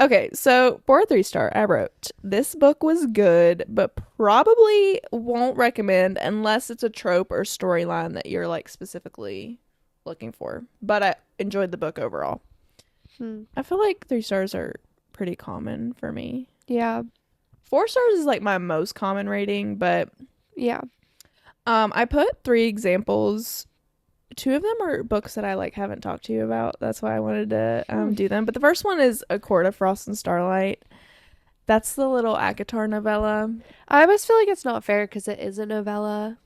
Okay, so for a 3-star, I wrote, this book was good, but probably won't recommend unless it's a trope or storyline that you're like specifically looking for. But I enjoyed the book overall. I feel like 3 stars are pretty common for me. Yeah. 4 stars is like my most common rating, but yeah. I put 3 examples. 2 of them are books that I like haven't talked to you about. That's why I wanted to do them. But the first one is A Court of Frost and Starlight. That's the little ACOTAR novella. I always feel like it's not fair because it is a novella,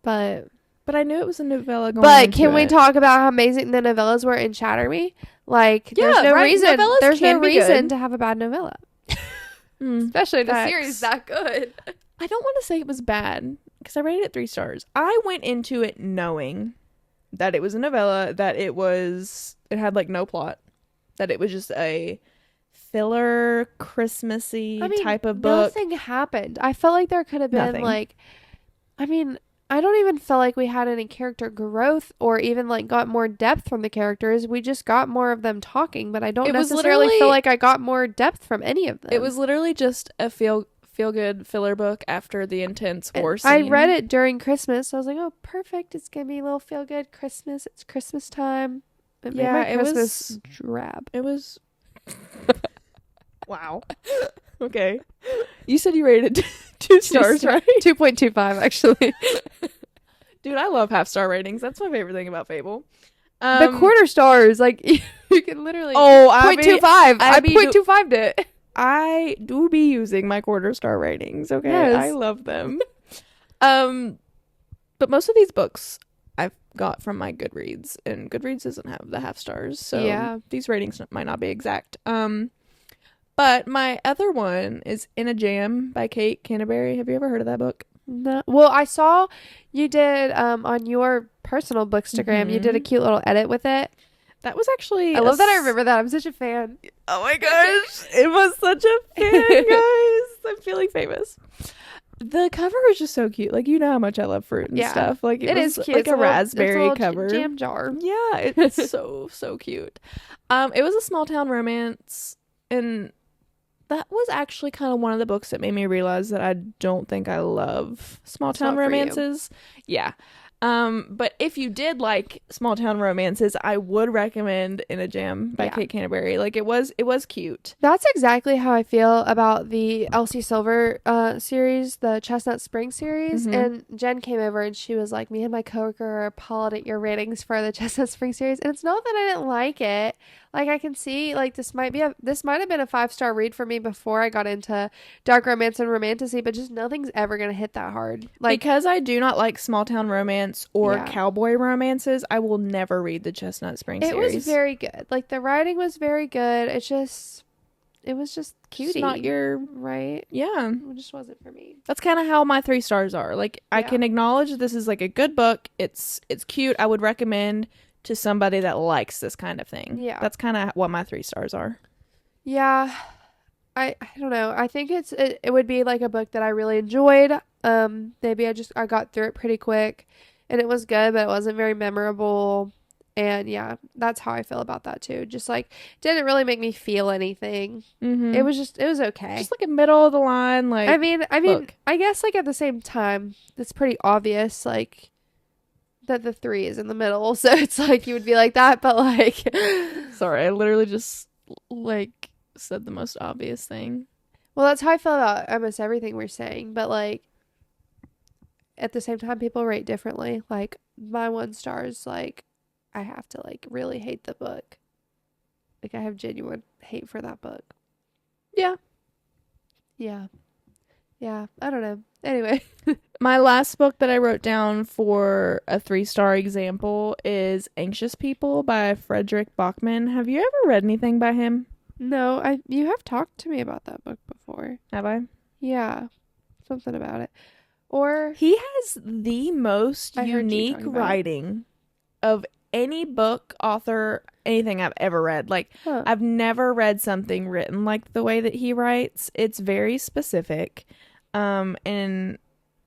but I knew it was a novella going But can we talk about how amazing the novellas were in Shatter Me? Like, there's no reason. There's no reason to have a bad novella. Especially in a series that good. I don't want to say it was bad because I rated it 3 stars. I went into it knowing that it was a novella, that it had like no plot, that it was just a filler Christmassy type of book. Nothing happened. I felt like there could have been I don't even feel like we had any character growth or even like got more depth from the characters. We just got more of them talking, but I don't necessarily feel like I got more depth from any of them. It was literally just a feel good filler book after the intense war scene. I read it during Christmas. So I was like, oh, perfect. It's going to be a little feel good Christmas. It's Christmas time. It made my Christmas drab. It was. Wow. Okay. You said you rated 2 stars, right? 2.25, actually. Dude, I love half-star ratings. That's my favorite thing about Fable. The quarter stars, like, you can literally... Oh, 0.25. I 0.25'd it. I do be using my quarter-star ratings, okay? Yes. I love them. But most of these books I've got from my Goodreads, and Goodreads doesn't have the half stars, so these ratings might not be exact. But my other one is In a Jam by Kate Canterbury. Have you ever heard of that book? No. Well, I saw you did on your personal Bookstagram, you did a cute little edit with it. That was actually... I love that I remember that. I'm such a fan. Oh my gosh. It was such a fan, guys. I'm feeling famous. The cover was just so cute. Like, you know how much I love fruit and stuff. Like, it was cute. Like it's a raspberry cover. Jam jar. Yeah, it's so cute. It was a small town romance, and that was actually kind of one of the books that made me realize that I don't think I love small town romances. Yeah. But if you did like small town romances, I would recommend In a Jam by Kate Canterbury. Like, it was cute. That's exactly how I feel about the Elsie Silver series, the Chestnut Spring series. And Jen came over and she was like, me and my coworker are appalled at your ratings for the Chestnut Spring series. And it's not that I didn't like it. Like, I can see, like, this might have been a 5-star read for me before I got into dark romance and romantasy, but just nothing's ever going to hit that hard. Like, because I do not like small town romance or cowboy romances, I will never read the Chestnut Spring series. It was very good. Like, the writing was very good. It was just cutie. It's not your... Right? Yeah. It just wasn't for me. That's kind of how my 3 stars are. Like, I can acknowledge that this is, like, a good book. It's cute. I would recommend to somebody that likes this kind of thing. Yeah. That's kind of what my 3 stars are. Yeah. I don't know. I think it would be like a book that I really enjoyed. Maybe I got through it pretty quick and it was good, but it wasn't very memorable. And yeah, that's how I feel about that too. Just like, didn't really make me feel anything. It was okay. Just like a middle of the line, like, I mean, I guess like at the same time, it's pretty obvious, like, that the 3 is in the middle, so it's like you would be like that, but like... Sorry, I literally just, like, said the most obvious thing. Well, that's how I feel about almost everything we're saying, but like, at the same time, people rate differently. Like, my 1 stars, like, I have to, like, really hate the book. Like, I have genuine hate for that book. Yeah. I don't know. Anyway. My last book that I wrote down for a 3-star example is Anxious People by Frederick Bachman. Have you ever read anything by him? No, you have talked to me about that book before. Have I? Yeah. Something about it. Or he has the most unique writing of any book, author, anything I've ever read. Like, I've never read something written like the way that he writes. It's very specific. And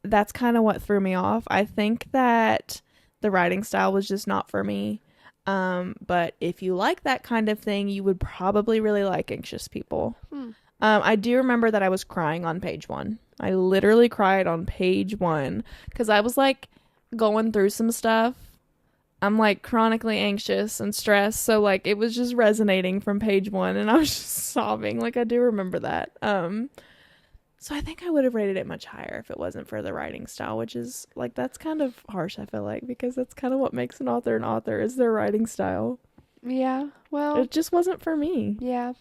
that's kind of what threw me off. I think that the writing style was just not for me. But if you like that kind of thing, you would probably really like Anxious People. I do remember that I was crying on page 1. I literally cried on page 1 because I was like going through some stuff. I'm like chronically anxious and stressed, so like it was just resonating from page 1 and I was just sobbing. Like, I do remember that. So I think I would have rated it much higher if it wasn't for the writing style, which is, like, that's kind of harsh, I feel like, because that's kind of what makes an author is their writing style. Yeah, well... It just wasn't for me. Yeah.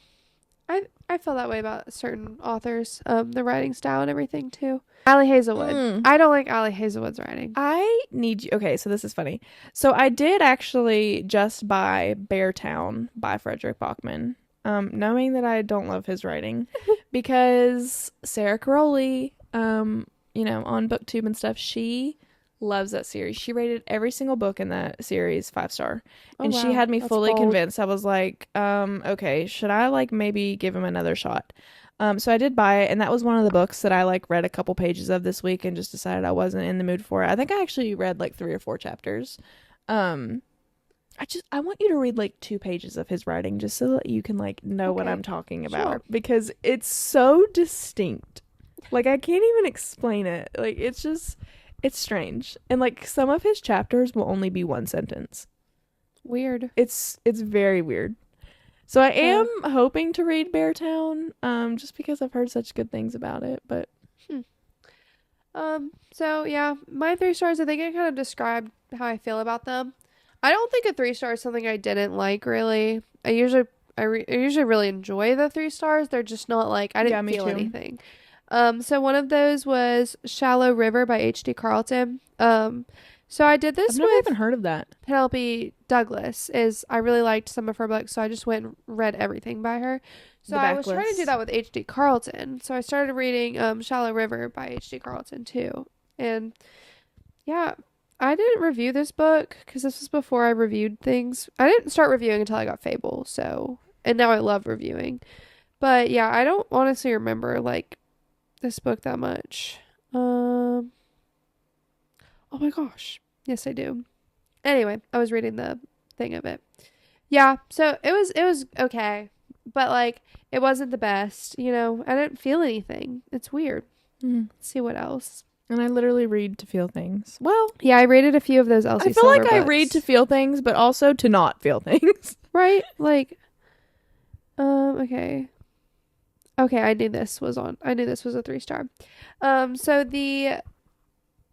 I feel that way about certain authors, the writing style and everything, too. Allie Hazelwood. I don't like Allie Hazelwood's writing. Okay, so this is funny. So I did actually just buy Beartown by Frederick Bachman. Knowing that I don't love his writing because Sarah Caroli, on BookTube and stuff, she loves that series. She rated every single book in that series 5-star. And she had me fully convinced. I was like, okay, should I like maybe give him another shot? So I did buy it, and that was one of the books that I like read a couple pages of this week and just decided I wasn't in the mood for it. I think I actually read like 3 or 4 chapters. I want you to read like 2 pages of his writing just so that you can like know what I'm talking about, because it's so distinct. Like I can't even explain it. Like it's strange. And like some of his chapters will only be 1 sentence. Weird. It's very weird. So I am hoping to read Beartown, just because I've heard such good things about it, but so yeah, my 3 stars, I think I kind of described how I feel about them. I don't think a 3 star is something I didn't like, really. I usually really enjoy the 3 stars. They're just not like, I didn't feel anything. So one of those was Shallow River by H.D. Carlton. So I did this I've never even heard of that. Penelope Douglas. I really liked some of her books, so I just went and read everything by her. So I was trying to do that with H.D. Carlton. So I started reading Shallow River by H.D. Carlton too. And yeah, I didn't review this book because this was before I reviewed things. I didn't start reviewing until I got Fable. And now I love reviewing. But yeah, I don't honestly remember like this book that much. Oh my gosh. Yes, I do. Anyway, I was reading the thing of it. Yeah, so it was okay. But like it wasn't the best, I didn't feel anything. It's weird. Let's see what else. And I literally read to feel things. Well, yeah, I rated a few of those Elsie I feel Silver like books. I read to feel things, but also to not feel things. Right? Like okay. Okay, I knew this was a 3-star. So the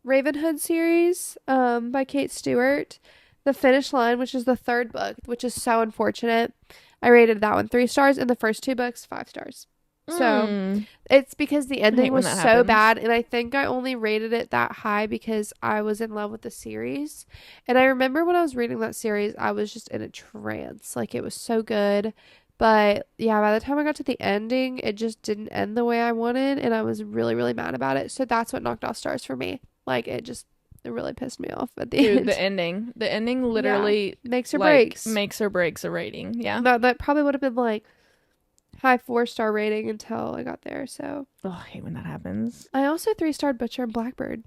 Ravenhood series by Kate Stewart, The Finish Line, which is the 3rd book, which is so unfortunate. I rated that one 3 stars, and the first 2 books 5 stars. So it's because the ending was so bad, and I think I only rated it that high because I was in love with the series. And I remember when I was reading that series, I was just in a trance. Like it was so good. But yeah, by the time I got to the ending, it just didn't end the way I wanted, and I was really, really mad about it. So that's what knocked off stars for me. Like it really pissed me off at the end. The ending literally makes or breaks a rating. Yeah. That probably would have been like high 4-star rating until I got there. So I hate when that happens. I also 3-starred Butcher and Blackbird.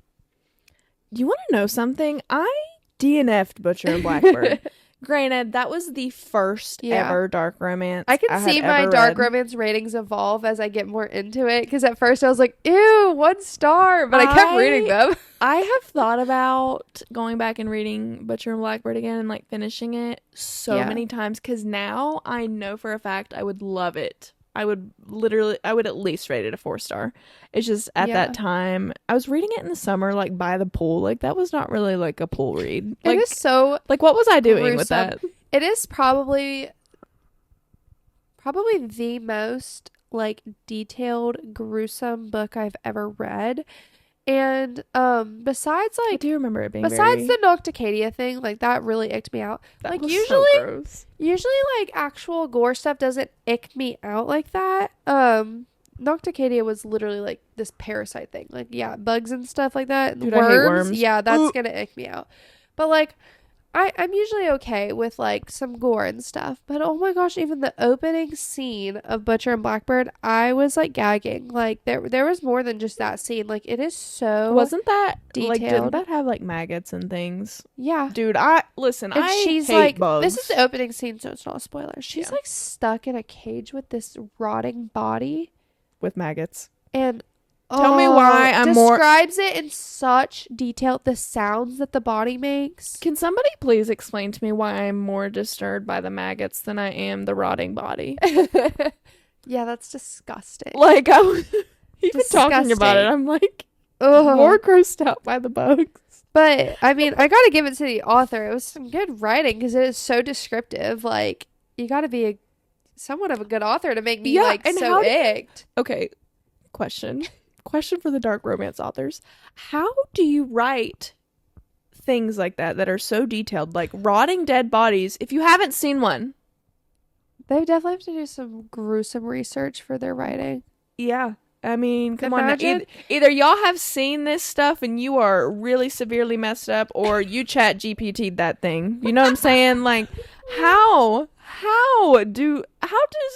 You want to know something? I DNF'd Butcher and Blackbird. Granted, that was the first ever dark romance I can see my dark romance ratings evolve as I get more into it, because at first I was like, ew, 1 star, but I kept reading them. I have thought about going back and reading Butcher and Blackbird again and like finishing it so many times, because now I know for a fact I would love it. I would at least rate it a 4-star. It's just at that time I was reading it in the summer, like by the pool. Like that was not really like a pool read. Like, it is so like what was I doing with that? It is probably the most like detailed, gruesome book I've ever read. And besides like I do remember it being the Nocticadia thing, like that really icked me out. That like was usually so gross. Usually like actual gore stuff doesn't ick me out like that. Nocticadia was literally like this parasite thing. Like bugs and stuff like that. Dude, I hate worms. Yeah, that's gonna ick me out. But like I'm usually okay with like some gore and stuff, but oh my gosh, even the opening scene of Butcher and Blackbird, I was like gagging. Like there was more than just that scene. Like it is so wasn't that detailed. Like didn't that have like maggots and things? Yeah, dude. She's hate like bugs. This is the opening scene, so it's not a spoiler. She's like stuck in a cage with this rotting body with maggots. And tell me why I'm describes it in such detail, the sounds that the body makes. Can somebody please explain to me why I'm more disturbed by the maggots than I am the rotting body? Yeah, that's disgusting. Like I was even talking about it, I'm like more grossed out by the bugs. But I mean, I gotta give it to the author. It was some good writing because it is so descriptive. Like you gotta be somewhat of a good author to make me so icked. Okay, question for the dark romance authors. How do you write things like that are so detailed, like rotting dead bodies, if you haven't seen one? They definitely have to do some gruesome research for their writing. Yeah. I mean, come on. Either y'all have seen this stuff and you are really severely messed up, or you chat GPT'd that thing. You know what I'm saying? Like, how does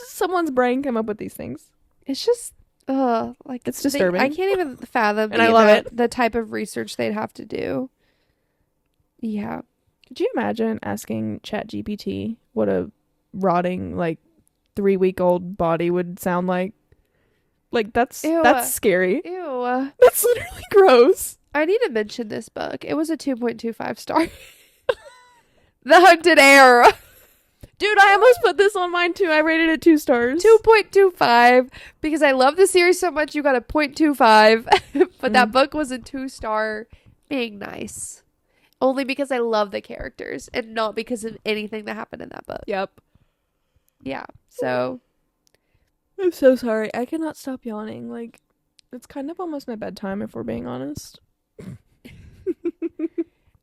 someone's brain come up with these things? It's just, like It's disturbing. I can't even fathom And I love it. the type of research they'd have to do. Yeah. Could you imagine asking ChatGPT what a rotting, like, 3-week-old body would sound like? Like, that's scary. Ew. That's literally gross. I need to mention this book. It was a 2.25 star. The Hunted Heir. Dude, I almost put this on mine too. I rated it 2 stars. 2.25 because I love the series so much. You got a 0.25, but that book was a 2-star. Being nice, only because I love the characters and not because of anything that happened in that book. Yep. Yeah. So I'm so sorry. I cannot stop yawning. Like, it's kind of almost my bedtime if we're being honest.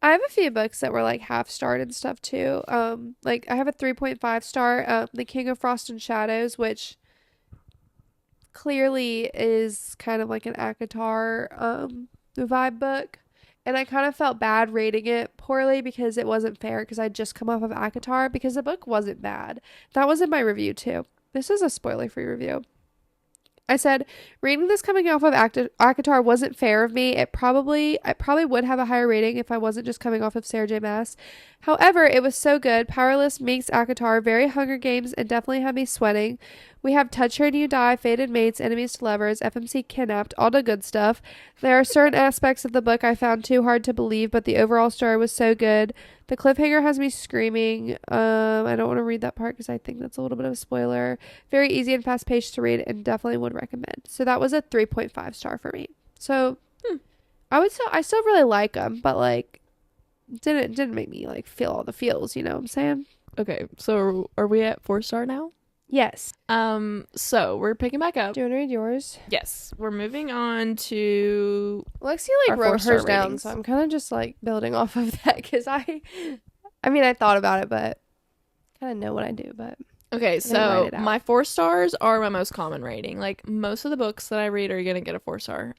I have a few books that were like half starred and stuff too. Like I have a 3.5 star, The King of Frost and Shadows, which clearly is kind of like an ACOTAR vibe book. And I kind of felt bad rating it poorly because it wasn't fair because I'd just come off of ACOTAR because the book wasn't bad. That was in my review too. This is a spoiler-free review. I said, reading this coming off of ACOTAR wasn't fair of me. I probably would have a higher rating if I wasn't just coming off of Sarah J. Maas. However, it was so good. Powerless meets ACOTAR, very Hunger Games, and definitely had me sweating. We have Touch Her and You Die, Fated Mates, Enemies to Lovers, FMC Kidnapped, all the good stuff. There are certain aspects of the book I found too hard to believe, but the overall story was so good. The cliffhanger has me screaming. I don't want to read that part because I think that's a little bit of a spoiler. Very easy and fast-paced to read and definitely would recommend. So that was a 3.5 star for me. So I still really like them, but like didn't make me like feel all the feels, you know what I'm saying? Okay, so are we at 4 star now? Yes. So we're picking back up. Do you want to read yours? Yes, we're moving on to Lexi like our wrote 4-star hers down, ratings. so I'm kind of just like building off of that because I mean I thought about it, but kind of know what I do. But okay, write so it out. my 4 stars are my most common rating. Like most of the books that I read are gonna get a 4 star.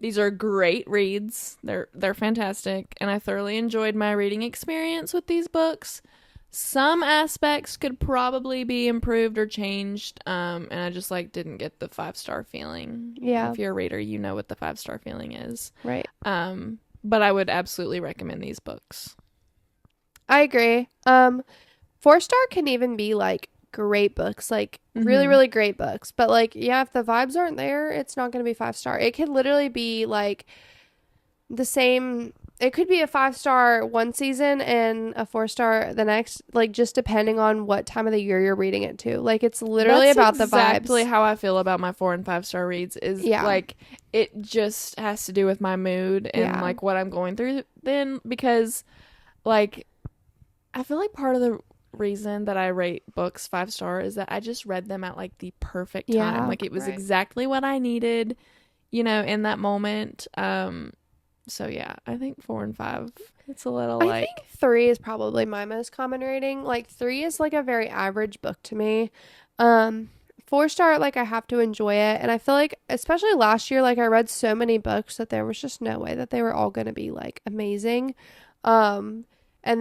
These are great reads. They're fantastic, and I thoroughly enjoyed my reading experience with these books. Some aspects could probably be improved or changed, and I just like didn't get the 5-star feeling. Yeah. If you're a reader, you know what the 5-star feeling is. Right. But I would absolutely recommend these books. I agree. 4-star can even be like great books, like really, really great books. But like, yeah, if the vibes aren't there, it's not going to be 5-star. It could literally be like the same. It could be a 5-star one season and a 4-star the next, like just depending on what time of the year you're reading it to. Like it's literally That's about the vibes. exactly how I feel about my 4 and 5-star reads. Is like it just has to do with my mood and like what I'm going through then, because like I feel like part of the reason that I rate books 5-star is that I just read them at like the perfect time. Like it was exactly what I needed, you know, in that moment. So yeah, I think 4 and 5. It's a little I think 3 is probably my most common rating. Like 3 is like a very average book to me. 4-star, like I have to enjoy it, and I feel like especially last year, like I read so many books that there was just no way that they were all going to be like amazing. And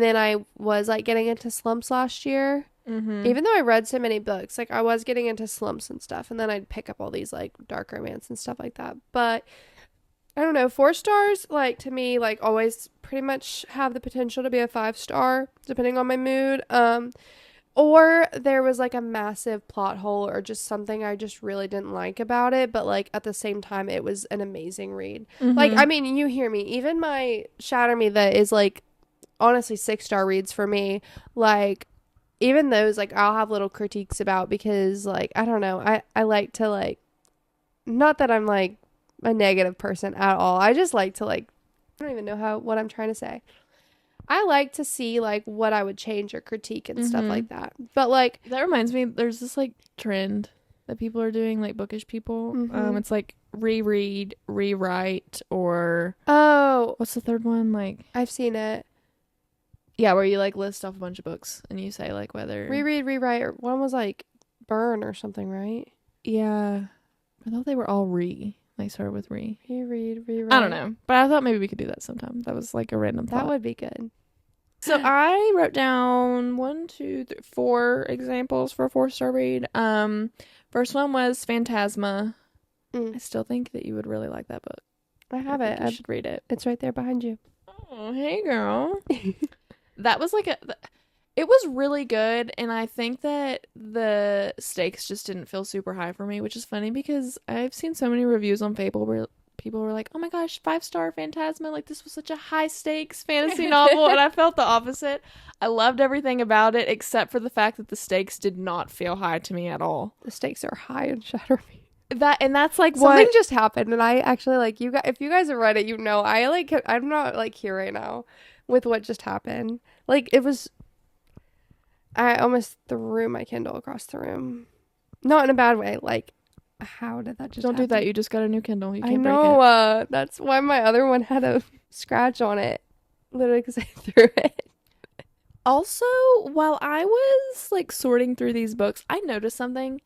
then I was like getting into slumps last year. Even though I read so many books, like I was getting into slumps and stuff, and then I'd pick up all these like dark romance and stuff like that. But I don't know, 4 stars, like, to me, like, always pretty much have the potential to be a 5-star, depending on my mood. Or there was, like, a massive plot hole or just something I just really didn't like about it, but, like, at the same time, it was an amazing read. Like, I mean, you hear me. Even my Shatter Me that is, like, honestly 6-star reads for me, like, even those, like, I'll have little critiques about because, like, I don't know. I like to, like, not that I'm, like, a negative person at all. I just like to like, I don't even know what I'm trying to say. I like to see like what I would change or critique and stuff like that. But like that reminds me, there's this like trend that people are doing, like bookish people. It's like reread, rewrite, or what's the third one? Like I've seen it. Yeah, where you like list off a bunch of books and you say like whether reread, rewrite, or one was like burn or something, right? Yeah, I thought they were all Like started with reread, rewrite. I don't know, but I thought maybe we could do that sometime. That was like a random thought. That would be good. So I wrote down 1, 2, 3, 4 examples for a 4-star read. First one was Phantasma. Mm. I still think that you would really like that book. I have think it. You should read it. It's right there behind you. Oh, hey, girl. That was like it was really good, and I think that the stakes just didn't feel super high for me, which is funny because I've seen so many reviews on Fable where people were like, oh my gosh, 5-star Phantasma, like this was such a high stakes fantasy novel, and I felt the opposite. I loved everything about it except for the fact that the stakes did not feel high to me at all. The stakes are high in Shatter Me. That's like Something what just happened, and I actually like you guys. If you guys have read it, you know I'm not like here right now with what just happened. Like it was, I almost threw my Kindle across the room, not in a bad way. Like, how did that just? Don't happen? do that. You just got a new Kindle. You can't I break know. it. That's why my other one had a scratch on it, literally because I threw it. Also, while I was like sorting through these books, I noticed something.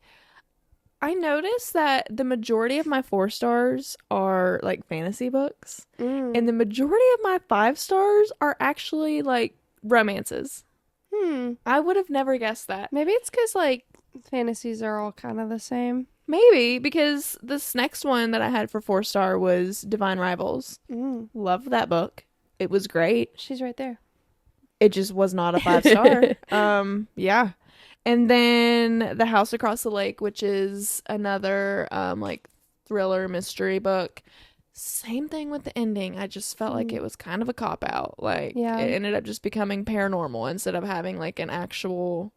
I noticed that the majority of my 4 stars are like fantasy books, and the majority of my 5 stars are actually like romances. I would have never guessed that. Maybe it's because like fantasies are all kind of the same. Maybe because this next one that I had for 4-star was Divine Rivals. Loved that book. It was great. She's right there. It just was not a 5-star. Yeah. And then The House Across the Lake, which is another like thriller mystery book. Same thing with the ending. I just felt like it was kind of a cop-out. Like, it ended up just becoming paranormal instead of having like an actual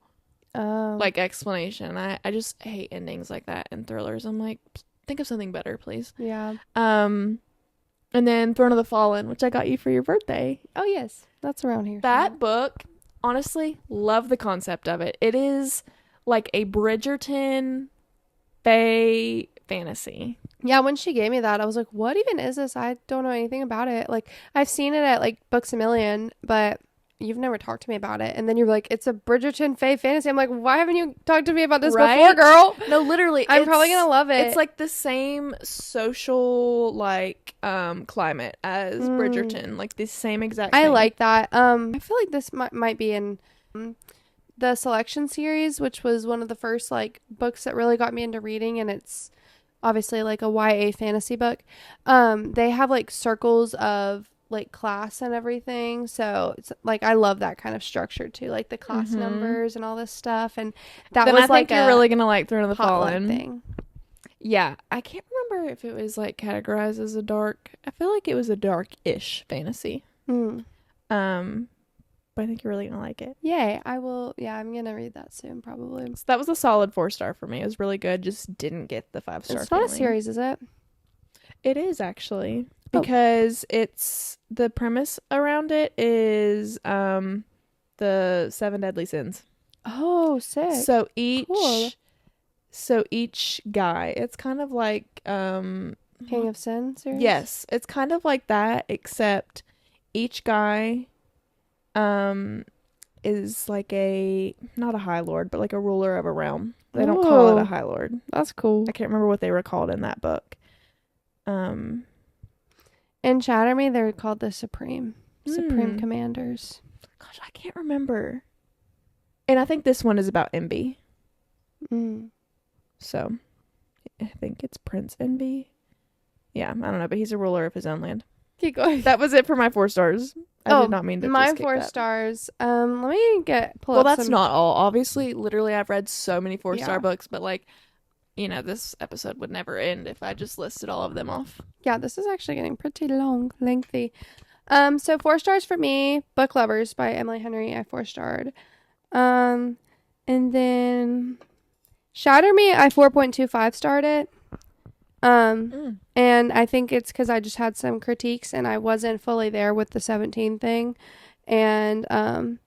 like explanation. I just hate endings like that in thrillers. I'm like, think of something better, please. Yeah. And then Throne of the Fallen, which I got you for your birthday. Oh yes, that's around here. That book, honestly, love the concept of it. It is like a Bridgerton fae fantasy. Yeah, when she gave me that, I was like, what even is this? I don't know anything about it. Like, I've seen it at like Books A Million, but you've never talked to me about it. And then you're like, it's a Bridgerton fae fantasy. I'm like, why haven't you talked to me about this before, girl? No, literally. I'm probably going to love it. It's like the same social like climate as Bridgerton. Like the same exact thing. I like that. I feel like this might be in the Selection series, which was one of the first like books that really got me into reading, and it's obviously like a YA fantasy book. They have like circles of like class and everything, so it's like I love that kind of structure too, like the class numbers and all this stuff. And that then was I think like you're really gonna like Throne of the potluck Fallen thing. Yeah, I can't remember if it was like categorized as a dark. I feel like it was a dark-ish fantasy. But I think you're really gonna like it. Yay, I will. Yeah, I'm gonna read that soon, probably. So that was a solid 4-star for me. It was really good. Just didn't get the 5-star. It's not a series, is it? It is actually, because it's the premise around it is the 7 deadly sins. Oh, sick. So each guy, it's kind of like King of Sin series. Yes, it's kind of like that, except each guy is like not a high lord, but like a ruler of a realm. They don't call it a high lord. That's cool. I can't remember what they were called in that book. In Shatter Me, they're called the Supreme Commanders. Gosh, I can't remember. And I think this one is about Envy. So I think it's Prince Envy. Yeah, I don't know, but he's a ruler of his own land. Keep going. That was it for my 4 stars. I did not mean to. My 4 stars. Let me pull up. Well, that's not all. Obviously, literally, I've read so many 4-star books, but like, you know, this episode would never end if I just listed all of them off. Yeah, this is actually getting pretty lengthy. So 4 stars for me. Book Lovers by Emily Henry. I 4-starred. And then Shatter Me, I 4.25 starred it. And I think it's because I just had some critiques and I wasn't fully there with the 17 thing. And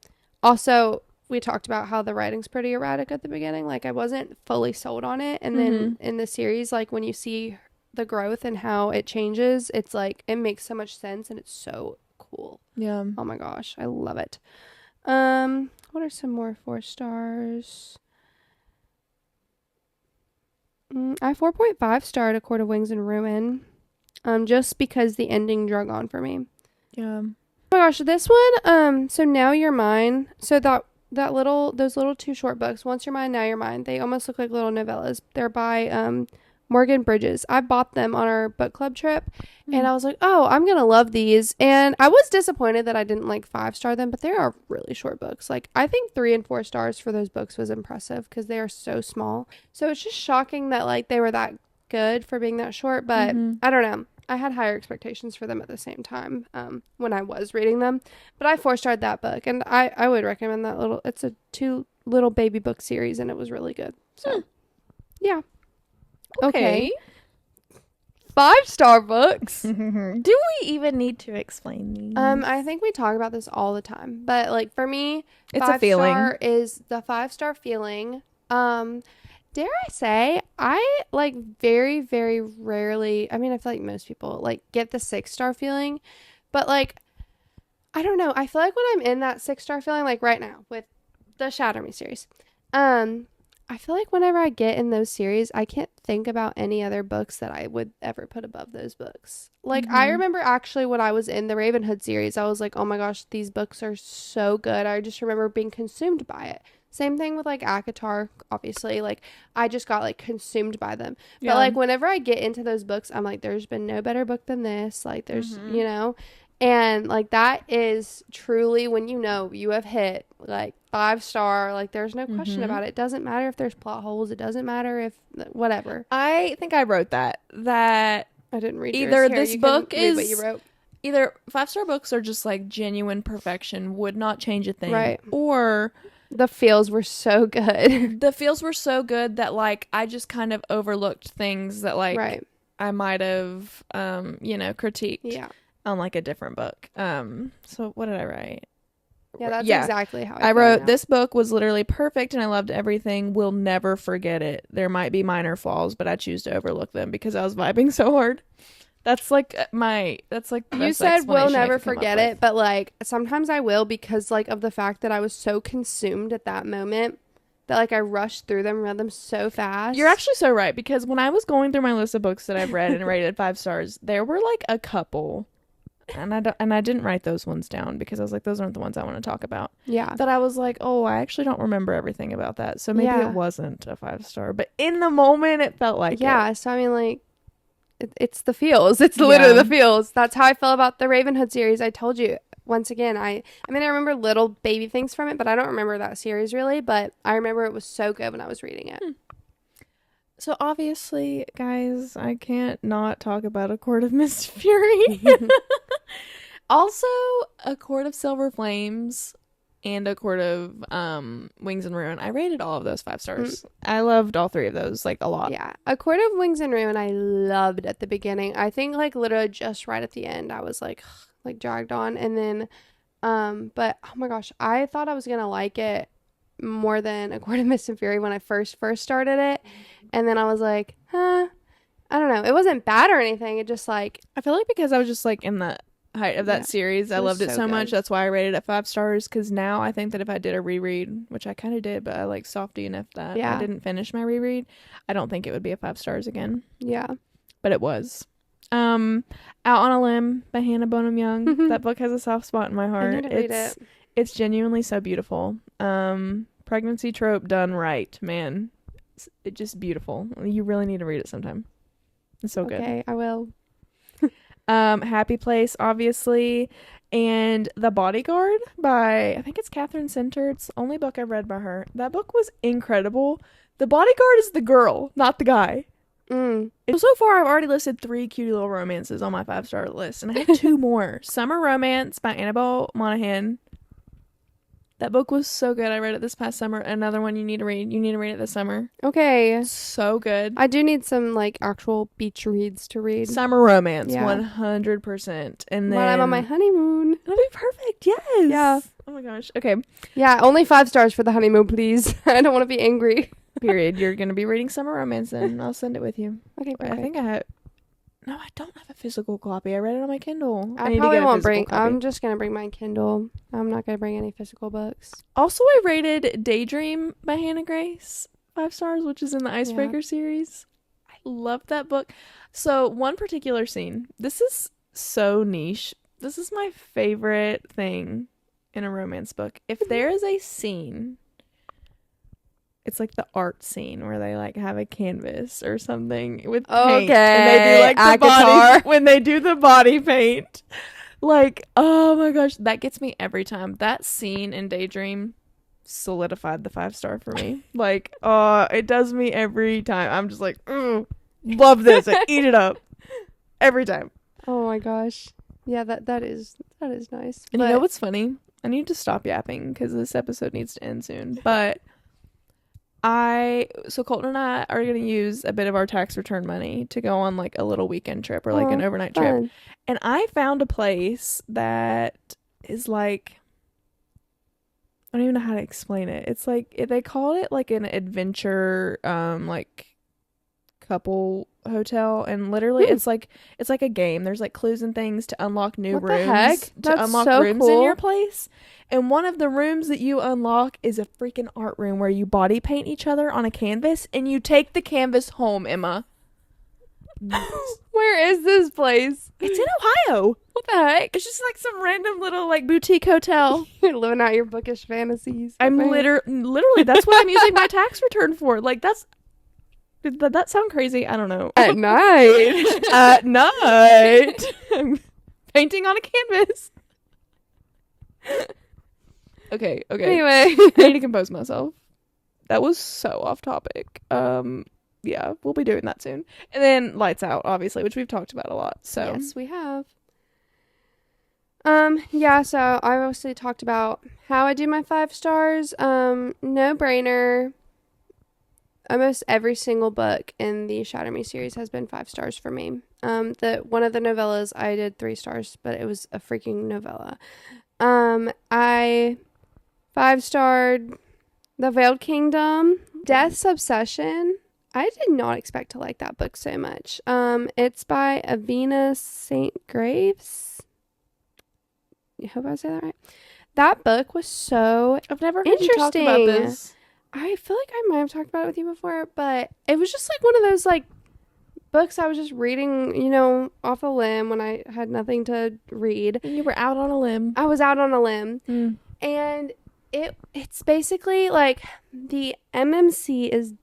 also we talked about how the writing's pretty erratic at the beginning. Like I wasn't fully sold on it. And then in the series, like when you see the growth and how it changes, it's like it makes so much sense and it's so cool. Yeah. Oh my gosh, I love it. What are some more 4 stars? I 4.5 starred A Court of Wings and Ruin. Just because the ending drug on for me. Yeah. Oh my gosh, this one, so Now You're Mine. So that those little two short books, Once You're Mine, Now You're Mine. They almost look like little novellas. They're by Morgan Bridges. I bought them on our book club trip, and I was like, oh, I'm gonna love these. And I was disappointed that I didn't like 5-star them, but they are really short books. Like, I think 3 and 4 stars for those books was impressive because they are so small. So it's just shocking that like they were that good for being that short, but I don't know. I had higher expectations for them at the same time when I was reading them. But I 4-starred that book, and I would recommend that it's a 2 little baby book series, and it was really good. So, yeah. Okay. 5-star books. Do we even need to explain these? I think we talk about this all the time, but like for me, it's a feeling. 5-star is the 5-star feeling. Dare I say, I like very, very rarely, I mean, I feel like most people like get the 6-star feeling, but like, I don't know. I feel like when I'm in that 6-star feeling, like right now with the Shatter Me series, I feel like whenever I get in those series, I can't think about any other books that I would ever put above those books. Like, I remember actually when I was in the Ravenhood series, I was like, oh my gosh, these books are so good. I just remember being consumed by it. Same thing with like ACOTAR, obviously. Like, I just got like consumed by them. Yeah. But like whenever I get into those books, I'm like, there's been no better book than this. Like, there's, you know, and like that is truly when you know you have hit like 5-star. Like, there's no question about it. It doesn't matter if there's plot holes. It doesn't matter if whatever. I think I wrote that I didn't read either yours. this book is what you wrote. Either 5-star books are just like genuine perfection, would not change a thing, right? Or the feels were so good. The feels were so good that like I just kind of overlooked things that like I might have critiqued on like a different book. So what did I write? Yeah, that's exactly how I wrote. This book was literally perfect and I loved everything. Will never forget it. There might be minor flaws, but I choose to overlook them because I was vibing so hard. That's like you said we'll never forget it, but like sometimes I will because like of the fact that I was so consumed at that moment that like I rushed through them, read them so fast. You're actually so right, because when I was going through my list of books that I've read and rated 5 stars, there were like a couple, and I didn't write those ones down because I was like, those aren't the ones I want to talk about. Yeah. That I was like, oh, I actually don't remember everything about that, so maybe it wasn't a 5-star, but in the moment it felt like it. So I mean, like, it's the feels. It's literally the feels. That's how I felt about the Ravenhood series. I told you once again. I mean, I remember little baby things from it, but I don't remember that series really. But I remember it was so good when I was reading it. So obviously, guys, I can't not talk about A Court of Mist Fury. Also, A Court of Silver Flames and A Court of Wings and Ruin. I rated all of those 5 stars. I loved all 3 of those like a lot. Yeah. A Court of Wings and Ruin I loved at the beginning. I think like literally just right at the end I was like dragged on, and then but oh my gosh, I thought I was gonna like it more than A Court of Mist and Fury when I first started it, and then I was like, I don't know, it wasn't bad or anything, it just like, I feel like because I was just like in the height of that series, I loved it so much. That's why I rated it 5 stars, because now I think that if I did a reread, which I kind of did, but I like softy enough that I didn't finish my reread, I don't think it would be a 5 stars again. But it was. Out on a Limb by Hannah Bonham Young. That book has a soft spot in my heart. I need to read it. It's genuinely so beautiful. Pregnancy trope done right, man. It's just beautiful. You really need to read it sometime. It's so good. Okay, I will. Happy Place, obviously, and The Bodyguard by, I think it's Catherine Center. It's the only book I've read by her. That book was incredible. The bodyguard is the girl, not the guy. So far, I've already listed 3 cutie little romances on my 5-star list, and I have 2 more. Summer Romance by Annabelle Monaghan. That book was so good. I read it this past summer. Another one you need to read. You need to read it this summer. Okay. So good. I do need some like actual beach reads to read. Summer Romance, 100%. And then when I'm on my honeymoon. It'll be perfect. Yes. Yeah. Oh my gosh. Okay. Yeah, only 5 stars for the honeymoon, please. I don't want to be angry. Period. You're going to be reading Summer Romance then. I'll send it with you. Okay, perfect. I think I have... No, I don't have a physical copy. I read it on my Kindle. I probably won't bring... I'm just going to bring my Kindle. I'm not going to bring any physical books. Also, I rated Daydream by Hannah Grace 5 stars, which is in the Icebreaker series. I love that book. So, one particular scene. This is so niche. This is my favorite thing in a romance book, if there is a scene, it's like the art scene where they like have a canvas or something with paint, and they do like the body when they do the body paint. Like, oh my gosh, that gets me every time. That scene in Daydream solidified the 5-star for me. Like, it does me every time. I'm just like, love this. I eat it up every time. Oh my gosh. Yeah, that is nice. And you know what's funny? I need to stop yapping because this episode needs to end soon. But so Colton and I are going to use a bit of our tax return money to go on like a little weekend trip or like an overnight trip. And I found a place that is like, I don't even know how to explain it. It's like, they call it like an adventure, like couple hotel, and literally it's like a game. There's like clues and things to unlock new what rooms. The heck? To That's unlock so rooms cool. in your place. And one of the rooms that you unlock is a freaking art room where you body paint each other on a canvas and you take the canvas home, Emma. Where is this place? It's in Ohio. What the heck? It's just like some random little like boutique hotel. You're living out your bookish fantasies. I'm literally that's what I'm using my tax return for. Like did that sound crazy? I don't know. At night. At night. I'm painting on a canvas. Okay. Anyway. I need to compose myself. That was so off topic. Yeah, we'll be doing that soon. And then Lights Out, obviously, which we've talked about a lot. So yes, we have. Yeah, so I obviously talked about how I do my 5 stars. No brainer. Almost every single book in the Shatter Me series has been 5 stars for me. One of the novellas I did 3 stars, but it was a freaking novella. I 5-starred The Veiled Kingdom, Death's Obsession. I did not expect to like that book so much. It's by Avina St. Graves. I hope I say that right. That book was so I've never heard you talk about this. I feel like I might have talked about it with you before, but it was just like one of those like books I was just reading, off a limb when I had nothing to read. And you were out on a limb. I was out on a limb. Mm. And it's basically like the MMC is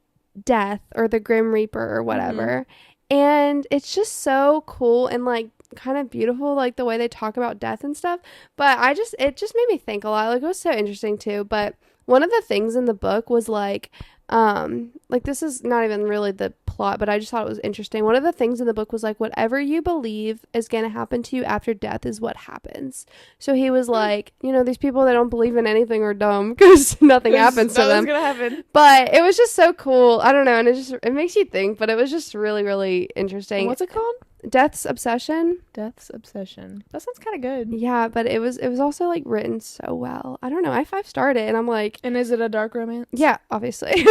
death or the Grim Reaper or whatever. Mm-hmm. And it's just so cool and like kind of beautiful, like the way they talk about death and stuff. But it just made me think a lot. Like it was so interesting too. But one of the things in the book was like this is not even really the plot, but I just thought it was interesting. One of the things in the book was like, whatever you believe is going to happen to you after death is what happens. So he was like, these people that don't believe in anything are dumb because nothing happens to them. Gonna happen. But it was just so cool. I don't know. And it makes you think, but it was just really, really interesting. And what's it called? Death's Obsession. Death's Obsession. That sounds kind of good. Yeah, but it was also like written so well. I don't know. I 5-starred it and I'm like. And is it a dark romance? Yeah, obviously.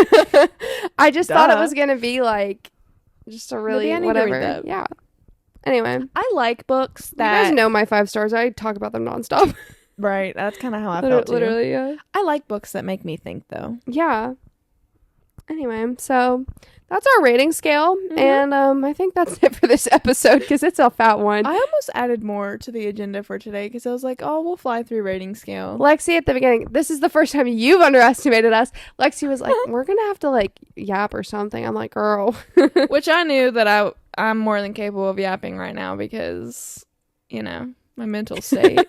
I just thought it was going to be like just a really whatever. Yeah. Anyway. I like books that. You guys know my 5 stars. I talk about them nonstop. Right. That's kind of how I felt too. Literally, yeah. I like books that make me think though. Yeah. Anyway, so that's our rating scale. Mm-hmm. And I think that's it for this episode because it's a fat one. I almost added more to the agenda for today because I was like, we'll fly through rating scale. Lexi at the beginning, this is the first time you've underestimated us. Lexi was like, we're going to have to like yap or something. I'm like, girl. Which I knew that I'm more than capable of yapping right now because, my mental state.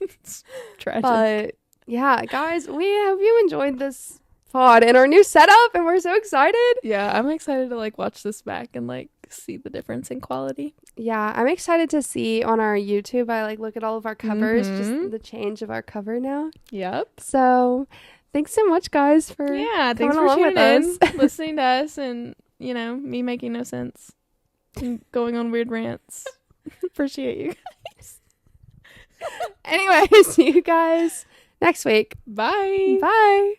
It's tragic. But yeah, guys, we hope you enjoyed this pod and our new setup, and we're so excited. Yeah, I'm excited to like watch this back and like see the difference in quality. Yeah, I'm excited to see on our YouTube. I like look at all of our covers, just the change of our cover now. Yep. So thanks so much, guys, for thanks for tuning in, listening to us, and me making no sense and going on weird rants. Appreciate you guys. Anyway, see you guys next week. Bye. Bye.